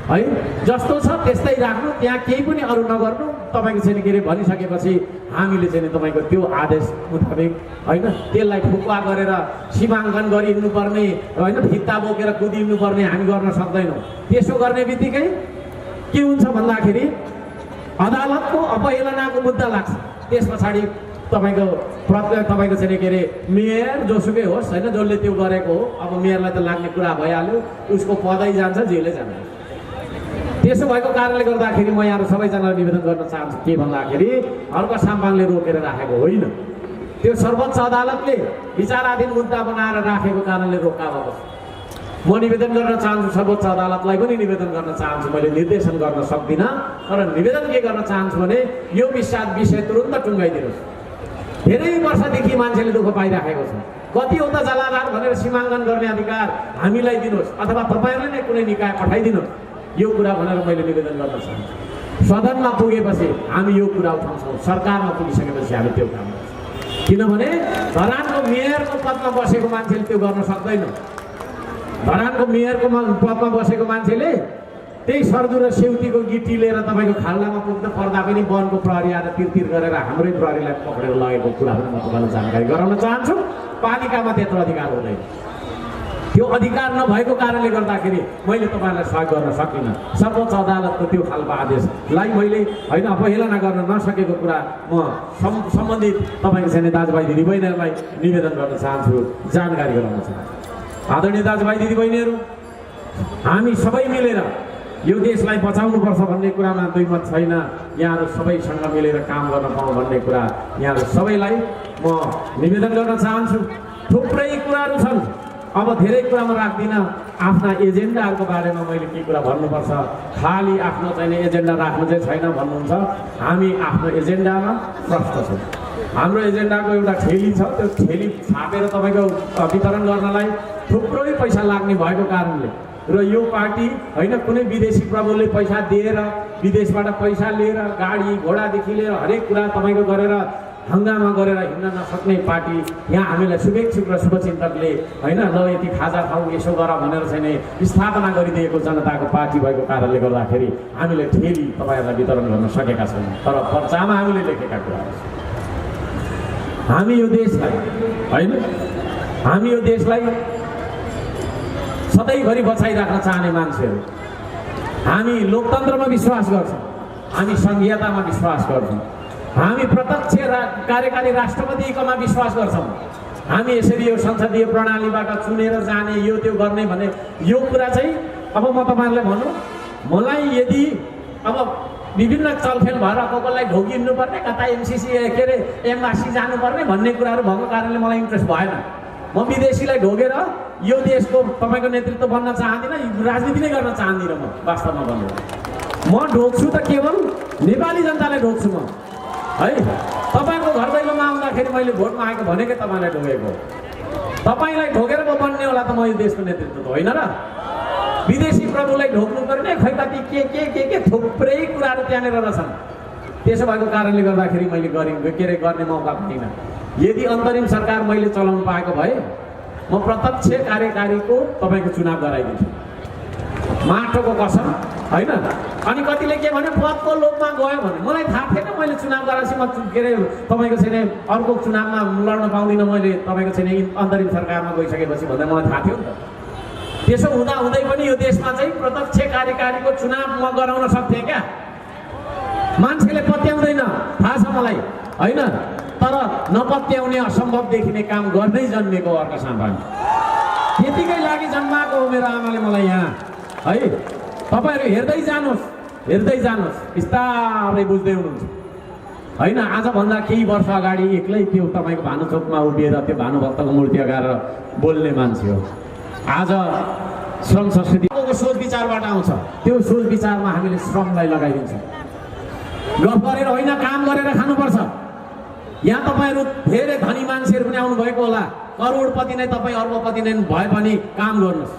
है, जस्तो छ त्यस्तै राख्नु, त्यहाँ केही पनि अरू नगर्नु। तपाईँको चाहिँ के अरे भनिसकेपछि हामीले चाहिँ तपाईँको त्यो आदेश मुताबिक होइन त्यसलाई ठुक्वा गरेर सीमाङ्कन गरिहिँड्नुपर्ने होइन, भित्ता बोकेर कुदिनुपर्ने हामी गर्न सक्दैनौँ। त्यसो गर्ने बित्तिकै के हुन्छ भन्दाखेरि अदालतको अवहेलनाको मुद्दा लाग्छ। त्यस पछाडि तपाईँको चाहिँ के अरे मेयर जोसुकै होस् होइन, जसले त्यो गरेको हो, अब मेयरलाई त लाग्ने कुरा भइहाल्यो, उसको पदै जान्छ जेलै जान्छ। त्यसो भएको कारणले गर्दाखेरि म यहाँ सबैजनालाई निवेदन गर्न चाहन्छु के भन्दाखेरि हर्क साम्बाङले रोकेर राखेको होइन, त्यो सर्वोच्च अदालतले विचाराधीन मुद्दा बनाएर राखेको कारणले रोकाएको छ। म निवेदन गर्न चाहन्छु सर्वोच्च अदालतलाई पनि निवेदन गर्न चाहन्छु। मैले निर्देशन गर्न सक्दिनँ तर निवेदन के गर्न चाहन्छु भने यो विषय तुरुन्त टुङ्गाइदिनुहोस्। धेरै वर्षदेखि मान्छेले दुःख पाइराखेको छ। कति हो त जलाधार भनेर सीमाङ्कन गर्ने अधिकार हामीलाई दिनुहोस् अथवा तपाईँहरूले नै कुनै निकाय पठाइदिनुहोस्। यो कुरा भनेर मैले निवेदन गर्न चाहन्छु। सदनमा पुगेपछि हामी यो कुरा उठाउँछौँ, सरकारमा पुगिसकेपछि हामी त्यो काम गर्छौँ। किनभने धरानको मेयरको पदमा बसेको मान्छेले त्यो गर्न सक्दैन। धरानको मेयरको पदमा बसेको मान्छेले त्यही सर्दु र सेउतीको गिटी लिएर तपाईँको खाल्डामा पुग्न पर्दा पनि वनको प्रहरी आएर तिरतिर गरेर हाम्रै प्रहरीलाई पक्रेर लगेको कुरा पनि म तपाईँलाई जानकारी गराउन चाहन्छु। पालिकामा त्यत्रो अधिकार हुँदैन। त्यो अधिकार नभएको कारणले गर्दाखेरि मैले तपाईँलाई सहयोग गर्न सकिनँ। सर्वोच्च अदालतको त्यो खालको आदेशलाई मैले होइन अवहेलना गर्न नसकेको कुरा म सम्बन्धित तपाईँको छैन दाजुभाइ दिदीबहिनीहरूलाई निवेदन गर्न चाहन्छु, जानकारी गराउन चाहन्छु। आदरणीय दाजुभाइ दिदीबहिनीहरू, हामी सबै मिलेर यो देशलाई बचाउनुपर्छ भन्ने कुरामा दुई मत छैन। यहाँहरू सबैसँग मिलेर काम गर्न पाऊँ भन्ने कुरा यहाँहरू सबैलाई म निवेदन गर्न चाहन्छु। थुप्रै कुराहरू छन्, अब धेरै कुरामा राख्दिनँ। आफ्ना एजेन्डाहरूको बारेमा मैले के कुरा भन्नुपर्छ, खालि आफ्नो चाहिँ एजेन्डा राख्नु चाहिँ छैन भन्नुहुन्छ। हामी आफ्नो एजेन्डामा प्रष्ट छौँ। हाम्रो एजेन्डाको एउटा ठेली छ, त्यो ठेली छापेर तपाईँको वितरण गर्नलाई थुप्रै पैसा लाग्ने भएको कारणले र यो पार्टी होइन कुनै विदेशी प्रभुले पैसा दिएर विदेशबाट पैसा लिएर गाडी घोडादेखि लिएर हरेक कुरा तपाईँको गरेर हङ्गामा गरेर हिँड्न नसक्ने पार्टी यहाँ हामीलाई शुभेच्छुक र शुभचिन्तकले होइन ल यति खाजा खाऊ यसो गर भनेर चाहिँ स्थापना गरिदिएको जनताको पार्टी भएको कारणले गर्दाखेरि हामीले ठेली तपाईँहरूलाई वितरण गर्न सकेका छैनौँ। तर पर्चामा हामीले लेखेका कुराहरू हामी यो देशलाई होइन हामी यो देशलाई सधैँभरि बचाइराख्न चाहने मान्छेहरू, हामी लोकतन्त्रमा विश्वास गर्छौँ, हामी सङ्घीयतामा विश्वास गर्छौँ, हामी प्रत्यक्ष कार्यकारी राष्ट्रपतिकोमा विश्वास गर्छौँ। हामी यसरी यो संसदीय प्रणालीबाट चुनेर जाने यो त्यो गर्ने भन्ने यो कुरा चाहिँ अब म तपाईँहरूलाई भनौँ, मलाई यदि अब विभिन्न चलखेल भएर कसलाई ढोकिनु पर्ने, कता एमसिसी के अरे एमआरसी जानुपर्ने भन्ने कुराहरू भएको कारणले मलाई इन्ट्रेस्ट भएन। म विदेशीलाई ढोकेर यो देशको तपाईँको नेतृत्व बन्न चाहदिनँ, राजनीति नै गर्न चाहदिनँ। म वास्तवमा भन्नु म ढोक्छु त केवल नेपाली जनतालाई ढोक्छु म है। तपाईँको घर दैलोमा आउँदाखेरि मैले भोट मागेको भनेकै तपाईँलाई ढोकेको, तपाईँलाई ढोकेर म बन्ने होला त म यो देशको नेतृत्व त होइन र। विदेशी प्रभुलाई ढोक्नु पर्ने खै कति के थुप्रै कुराहरू त्यहाँनिर रहेछन्। त्यसो भएको कारणले गर्दाखेरि मैले के अरे गर्ने मौका पाइनँ। यदि अन्तरिम सरकार मैले चलाउनु पाएको भए म प्रत्यक्ष कार्यकारीको तपाईँको चुनाव गराइदिन्छु, माटोको कसम होइन। अनि कतिले के भने पदको लोभमा गयो भने मलाई थाहा थिएन। मैले चुनाव गराएपछि म के अरे तपाईँको चाहिँ अर्को चुनावमा लड्न पाउँदिनँ मैले तपाईँको चाहिँ अन्तरिम सरकारमा गइसकेपछि भन्दा मलाई थाहा थियो नि त। त्यसो हुँदै पनि यो देशमा चाहिँ प्रत्यक्ष कार्यकारीको चुनाव म गराउन सक्थेँ क्या। मान्छेले पत्याउँदैन थाहा छ मलाई होइन, तर नपत्याउने असम्भव देखिने काम गर्नै जन्मेको अर्का साम्राज्य त्यतिकै लागि जन्माएको हो मेरो आमाले मलाई यहाँ है। तपाईँहरू हेर्दै जानुहोस् बिस्तारै बुझ्दै हुनुहुन्छ होइन। आजभन्दा केही वर्ष अगाडि एक्लै त्यो तपाईँको भानुचोकमा उभिएर त्यो भानुभक्तको मूर्ति अगाएर बोल्ने मान्छे हो। आज श्रम संस्कृतिको सोच विचारबाट आउँछ। त्यो सोच विचारमा हामीले श्रमलाई लगाइदिन्छौँ। गफ गरेर होइन, काम गरेर खानुपर्छ। यहाँ तपाईँहरू धेरै धनी मान्छेहरू पनि आउनुभएको होला, करोडपति नै तपाईँ अर्बपति नै भए पनि काम गर्नुहोस्।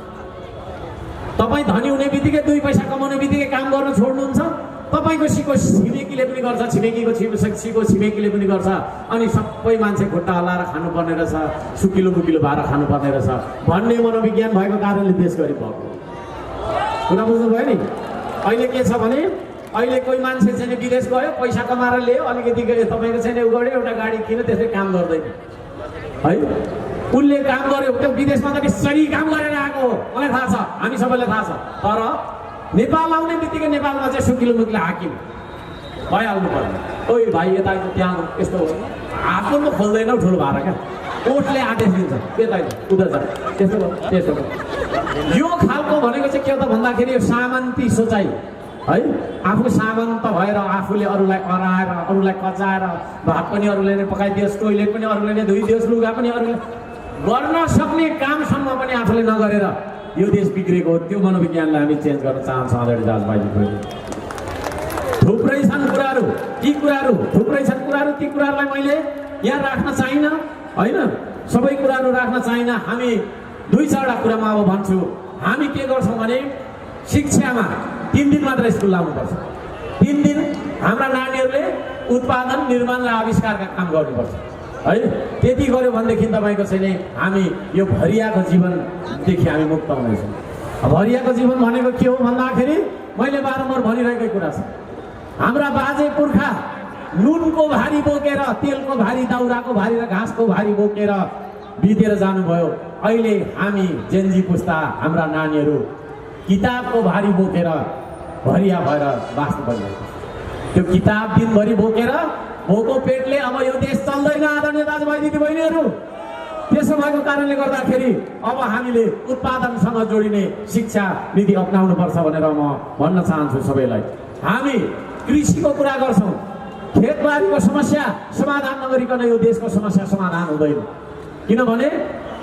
तपाईँ धनी हुने बित्तिकै दुई पैसा कमाउने बित्तिकै काम गर्न छोड्नुहुन्छ। तपाईँको सिको छिमेकीले पनि गर्छ, छिमेकीको सिको छिमेकीले पनि गर्छ। अनि सबै मान्छे खुट्टा हल्लाएर खानुपर्ने रहेछ, सुकिलो मुकिलो भएर खानुपर्ने रहेछ भन्ने मनोविज्ञान भएको कारणले देश गरिब भएको कुरा बुझ्नुभयो नि। अहिले के छ भने अहिले कोही मान्छे चाहिँ विदेश गयो, पैसा कमाएर ल्यायो, अलिकति तपाईँको चाहिँ उ गऱ्यो, एउटा गाडी किन्यो, त्यसले काम गर्दैन है। उसले काम गर्यो, त्यो विदेशमा त सही काम गरेर आएको हो, मलाई थाहा छ, हामी सबैलाई थाहा छ। तर नेपाल आउने बित्तिकै नेपालमा चाहिँ सुकिलो मुकिलो हाकिम भइहाल्नु पर्ने। ओइ भाइ यता त्यहाँ यस्तो हात पनि खोल्दैन ठुलो भएर क्या, कोर्टले आदेश दिन्छ यता उता छ त्यस्तो। यो खालको भनेको चाहिँ के हो त भन्दाखेरि यो सामन्ती सोचाइ है। आफू सामन्त भएर आफूले अरूलाई अराएर अरूलाई कचाएर भात पनि अरूले नै पकाइदियोस्, टोइलेट पनि अरूले नै धोइदियोस्, लुगा पनि अरूले गर्न सक्ने कामसम्म पनि आफूले नगरेर यो देश बिग्रेको हो। त्यो मनोविज्ञानलाई हामी चेन्ज गर्न चाहन्छौँ आदरणीय दाजुभाइ। थुप्रै छन् कुराहरू, ती कुराहरूलाई मैले यहाँ राख्न चाहिनँ होइन, सबै कुराहरू राख्न चाहिनँ। हामी दुई चारवटा कुरामा अब भन्छु। हामी के गर्छौँ भने शिक्षामा 3 दिन मात्र स्कुल लाउनुपर्छ। दिन दिन हाम्रा नानीहरूले उत्पादन निर्माण र आविष्कारका काम गर्नुपर्छ है। त्यति गर्यो भनेदेखि तपाईँको चाहिँ हामी यो भरियाको जीवनदेखि हामी मुक्त हुनेछौँ। भरियाको जीवन भनेको के हो भन्दाखेरि मैले बारम्बार भनिरहेकै कुरा छ, हाम्रा बाजे पुर्खा नुनको भारी बोकेर, तेलको भारी, दाउराको भारी र घाँसको भारी बोकेर बितेर जानुभयो। अहिले हामी जेनजी पुस्ता हाम्रा नानीहरू किताबको भारी बोकेर भरिया भएर बाँच्नु परिरहेको छ। त्यो किताब दिनभरि बोकेर भोको पेटले अब यो देश चल्दैन आदरणीय दाजुभाइ दिदीबहिनीहरू। त्यसो भएको कारणले गर्दाखेरि अब हामीले उत्पादनसँग जोडिने शिक्षा नीति अपनाउनुपर्छ भनेर म भन्न चाहन्छु सबैलाई। हामी कृषिको कुरा गर्छौँ, खेतबारीको समस्या समाधान नगरिकन यो देशको समस्या समाधान हुँदैन। किनभने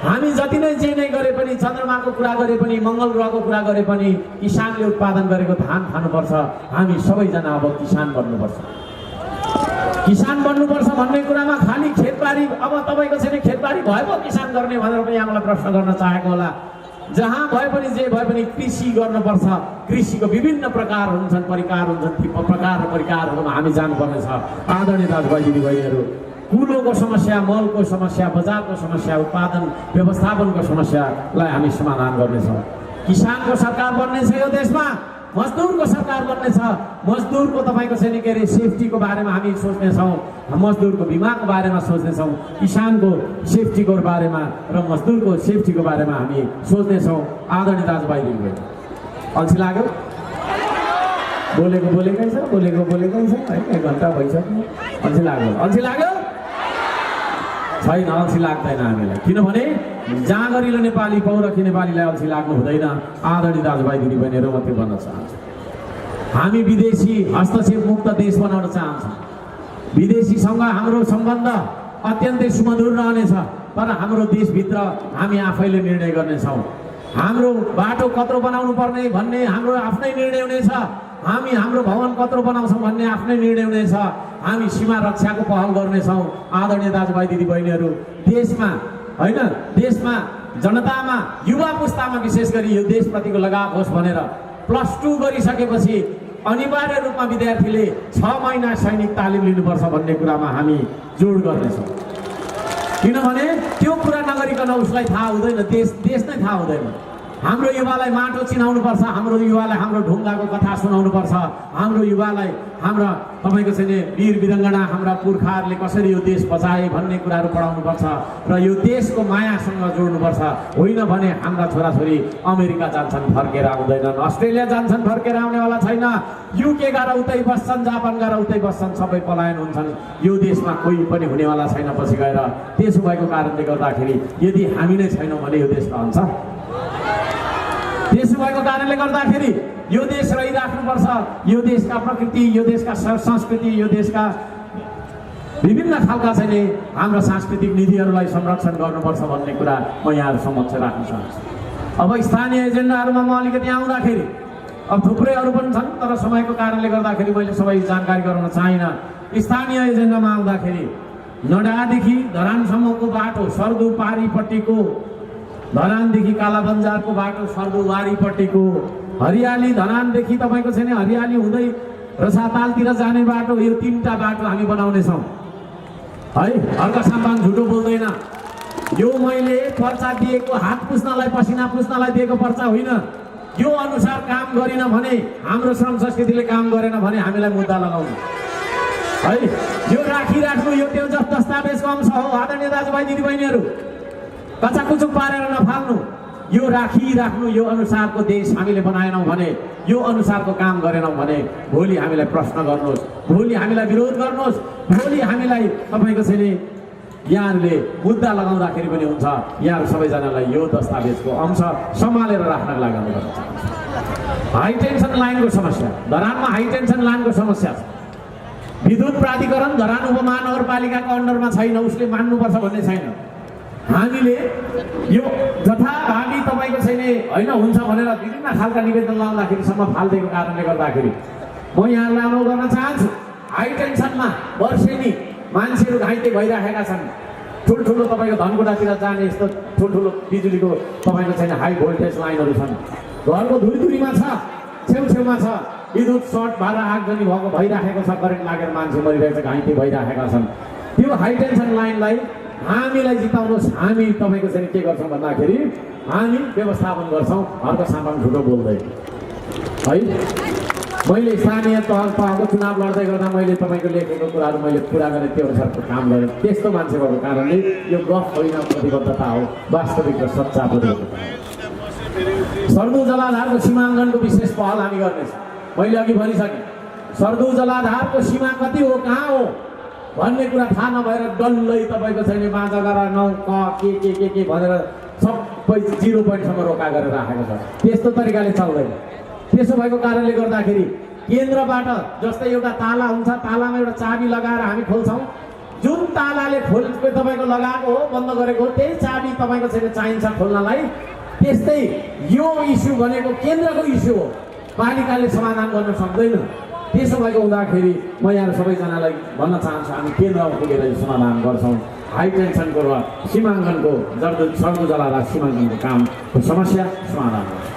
हामी जति नै जे नै गरे पनि, चन्द्रमाको कुरा गरे पनि, मङ्गल ग्रहको कुरा गरे पनि, किसानले उत्पादन गरेको धान खानुपर्छ। हामी सबैजना अब किसान बन्नुपर्छ। किसान बन्नुपर्छ भन्ने कुरामा खालि खेतबारी, अब तपाईँको चाहिँ खेतबारी भयो पो किसान गर्ने भनेर पनि यहाँलाई प्रश्न गर्न चाहेको होला। जहाँ भए पनि जे भए पनि कृषि गर्नुपर्छ। कृषिको विभिन्न प्रकार हुन्छन्, परिकार हुन्छन्, ती प्रकार र परिकारहरूमा हामी जानुपर्नेछ। आदरणीय दाजुभाइ दिदीबहिनीहरू, कुलोको समस्या, मलको समस्या, बजारको समस्या, उत्पादन व्यवस्थापनको समस्यालाई हामी समाधान गर्नेछौँ। किसानको सरकार बन्नेछ यो देशमा, मजदुरको सरकार बन्नेछ। मजदुरको तपाईँको चाहिँ के अरे सेफ्टीको बारेमा हामी सोच्नेछौँ, मजदुरको बिमाको बारेमा सोच्नेछौँ, किसानको सेफ्टीको बारेमा र मजदुरको सेफ्टीको बारेमा हामी सोच्नेछौँ। आदरणीय दाजुभाइ दिदीबहिनी, अल्छी लाग्यो? बोलेको बोलेकै छ, बोलेको बोलेकै छ है। 1 घन्टा भइसक्यो। अल्छी लाग्यो? अल्छी लाग्यो छैन, अल्छी लाग्दैन हामीलाई। किनभने जाँगरिलो नेपाली, पौरखी नेपालीलाई अल्छी लाग्नु हुँदैन। आदरणीय दाजुभाइ दिदीबहिनीहरू, म त्यो भन्न चाहन्छु। हामी विदेशी हस्तक्षेप मुक्त देश बनाउन चाहन्छौँ। विदेशीसँग हाम्रो सम्बन्ध अत्यन्तै सुमधुर रहनेछ, तर हाम्रो देशभित्र हामी आफैले निर्णय गर्नेछौँ। हाम्रो बाटो कत्रो बनाउनु पर्ने भन्ने हाम्रो आफ्नै निर्णय हुनेछ। हामी हाम्रो भवन कत्रो बनाउँछौँ भन्ने आफ्नै निर्णय हुनेछ। हामी सीमा रक्षाको पहल गर्नेछौँ। आदरणीय दाजुभाइ दिदीबहिनीहरू, देशमा होइन, देशमा जनतामा, युवा पुस्तामा विशेष गरी यो देशप्रतिको लगाव होस् भनेर +2 गरिसकेपछि अनिवार्य रूपमा विद्यार्थीले 6 महिना सैनिक तालिम लिनुपर्छ भन्ने कुरामा हामी जोड गर्नेछौँ। किनभने त्यो कुरा नगरिकन उसलाई थाहा हुँदैन, देश नै थाहा हुँदैन। हाम्रो युवालाई माटो चिनाउनुपर्छ, हाम्रो युवालाई हाम्रो ढुङ्गाको कथा सुनाउनुपर्छ, हाम्रो युवालाई हाम्रा तपाईँको चाहिँ वीर वीरङ्गना हाम्रा पुर्खाहरूले कसरी यो देश बचाए भन्ने कुराहरू पढाउनुपर्छ र यो देशको मायासँग जोड्नुपर्छ। होइन भने हाम्रा छोराछोरी अमेरिका जान्छन्, फर्केर आउँदैनन्, अस्ट्रेलिया जान्छन्, फर्केर आउनेवाला छैन, युके गएर उतै बस्छन्, जापान गएर उतै बस्छन्, सबै पलायन हुन्छन्। यो देशमा कोही पनि हुनेवाला छैन पछि गएर। त्यसो भएको कारणले गर्दाखेरि यदि हामी नै छैनौँ भने यो देश रहन्छ। त्यसो भएको कारणले गर्दाखेरि यो देश रहिराख्नुपर्छ। यो देशका प्रकृति, यो देशका संस्कृति, यो देशका विभिन्न खालका चाहिँ हाम्रा सांस्कृतिक निधिहरूलाई संरक्षण गर्नुपर्छ भन्ने कुरा म यहाँहरू समक्ष राख्न चाहन्छु। अब स्थानीय एजेन्डाहरूमा म अलिकति आउँदाखेरि अब थुप्रैहरू पनि छन्, तर समयको कारणले गर्दाखेरि मैले सबै जानकारी गराउन चाहिनँ। स्थानीय एजेन्डामा आउँदाखेरि नडादेखि धरानसम्मको बाटो, सर्दु पारीपट्टिको, धरानदेखि कालाबन्जारको बाटो, सर्दु वारीपट्टिको, हरियाली धरानदेखि तपाईँको छैन हरियाली हुँदै रसातालतिर जाने बाटो, यो 3टा बाटो हामी बनाउनेछौँ है। हर्क साम्बाङ झुटो बोल्दैन। यो मैले पर्चा दिएको, हात पुस्नलाई, पसिना पुस्नलाई दिएको पर्चा होइन। यो अनुसार काम गरिन भने, हाम्रो श्रम संस्कृतिले काम गरेन भने हामीलाई मुद्दा लगाउनु है। यो राखिराख्नु, यो त्यो दस्तावेजको अंश हो। आदरणीय दाजुभाइ दिदीबहिनीहरू, कचाकुचुक पारेर नफाल्नु। यो राखिराख्नु, यो अनुसारको देश हामीले बनाएनौँ भने, यो अनुसारको काम गरेनौँ भने भोलि हामीलाई प्रश्न गर्नुहोस्, भोलि हामीलाई विरोध गर्नुहोस्, भोलि हामीलाई तपाईँको चाहिँ यहाँहरूले मुद्दा लगाउँदाखेरि पनि हुन्छ। यहाँहरू सबैजनालाई यो दस्तावेजको अंश सम्हालेर राख्नको लागि अनुरोध गर्छु। हाई टेन्सन लाइनको समस्या, धरानमा हाई टेन्सन लाइनको समस्या छ। विद्युत प्राधिकरण धरान उपमहानगरपालिकाको अन्डरमा छैन, उसले मान्नुपर्छ भन्ने छैन। हामीले यो जथाभावी तपाईँको छैन होइन हुन्छ भनेर विभिन्न खालका निवेदन लाउँदाखेरिसम्म फालिदिएको कारणले गर्दाखेरि म यहाँलाई अनुरोध गर्न चाहन्छु। हाई टेन्सनमा वर्षेनी मान्छेहरू घाइते भइराखेका छन्। ठुल्ठुलो तपाईँको धनकुटातिर जाने यस्तो ठुल्ठुलो बिजुलीको तपाईँको छैन हाई भोल्टेज लाइनहरू छन्, घरको धुरीधुरीमा छ। छेउछेउमा छ विद्युत सर्ट भएर आगजनी भएको भइराखेको छ, करेन्ट लागेर मान्छे मरिरहेको छ, घाइते भइराखेका छन्। त्यो हाई टेन्सन लाइनलाई हामीलाई जिताउनुहोस्। हामी तपाईँको चाहिँ के गर्छौँ भन्दाखेरि हामी व्यवस्थापन गर्छौँ, अर्को सामान झुटो बोल्दै है। मैले स्थानीय तहको चुनाव लड्दै गर्दा मैले तपाईँको लेखेको कुराहरू मैले पुरा गरेँ, त्यो अनुसारको काम गरेँ। त्यस्तो मान्छे भएको कारणले यो गफ होइन, प्रतिबद्धता हो, वास्तविक र सच्चा प्रतिबद्धता हो। सर्दु जलाधारको सीमाङ्कनको विशेष पहल हामी गर्नेछौँ। मैले अघि भनिसकेँ, सर्दु जलाधारको सीमा कति हो, कहाँ हो भन्ने कुरा थाहा नभएर डल्लै तपाईँको छैन 5 11 9 के भनेर सबै 0 पोइन्टसम्म रोका गरेर राखेको छ। त्यस्तो तरिकाले चल्दैन। त्यसो भएको कारणले गर्दाखेरि केन्द्रबाट जस्तै एउटा ताला हुन्छ, तालामा एउटा चाबी लगाएर हामी खोल्छौँ। जुन तालाले तपाईँको लगाएको हो, बन्द गरेको हो, त्यही चाबी तपाईँको चाहिँ चाहिन्छ खोल्नलाई। त्यस्तै यो इस्यु भनेको केन्द्रको इस्यु हो, पालिकाले समाधान गर्न सक्दैन। त्यसो भएको हुँदाखेरि म यहाँ सबैजनालाई भन्न चाहन्छु, हामी केन्द्रमा पुगेर यो समाधान गर्छौँ। हाई टेन्सनको र सीमाङ्कनको सर्दु जलाधार सीमाङ्कनको कामको समस्या समाधान गर्छौँ।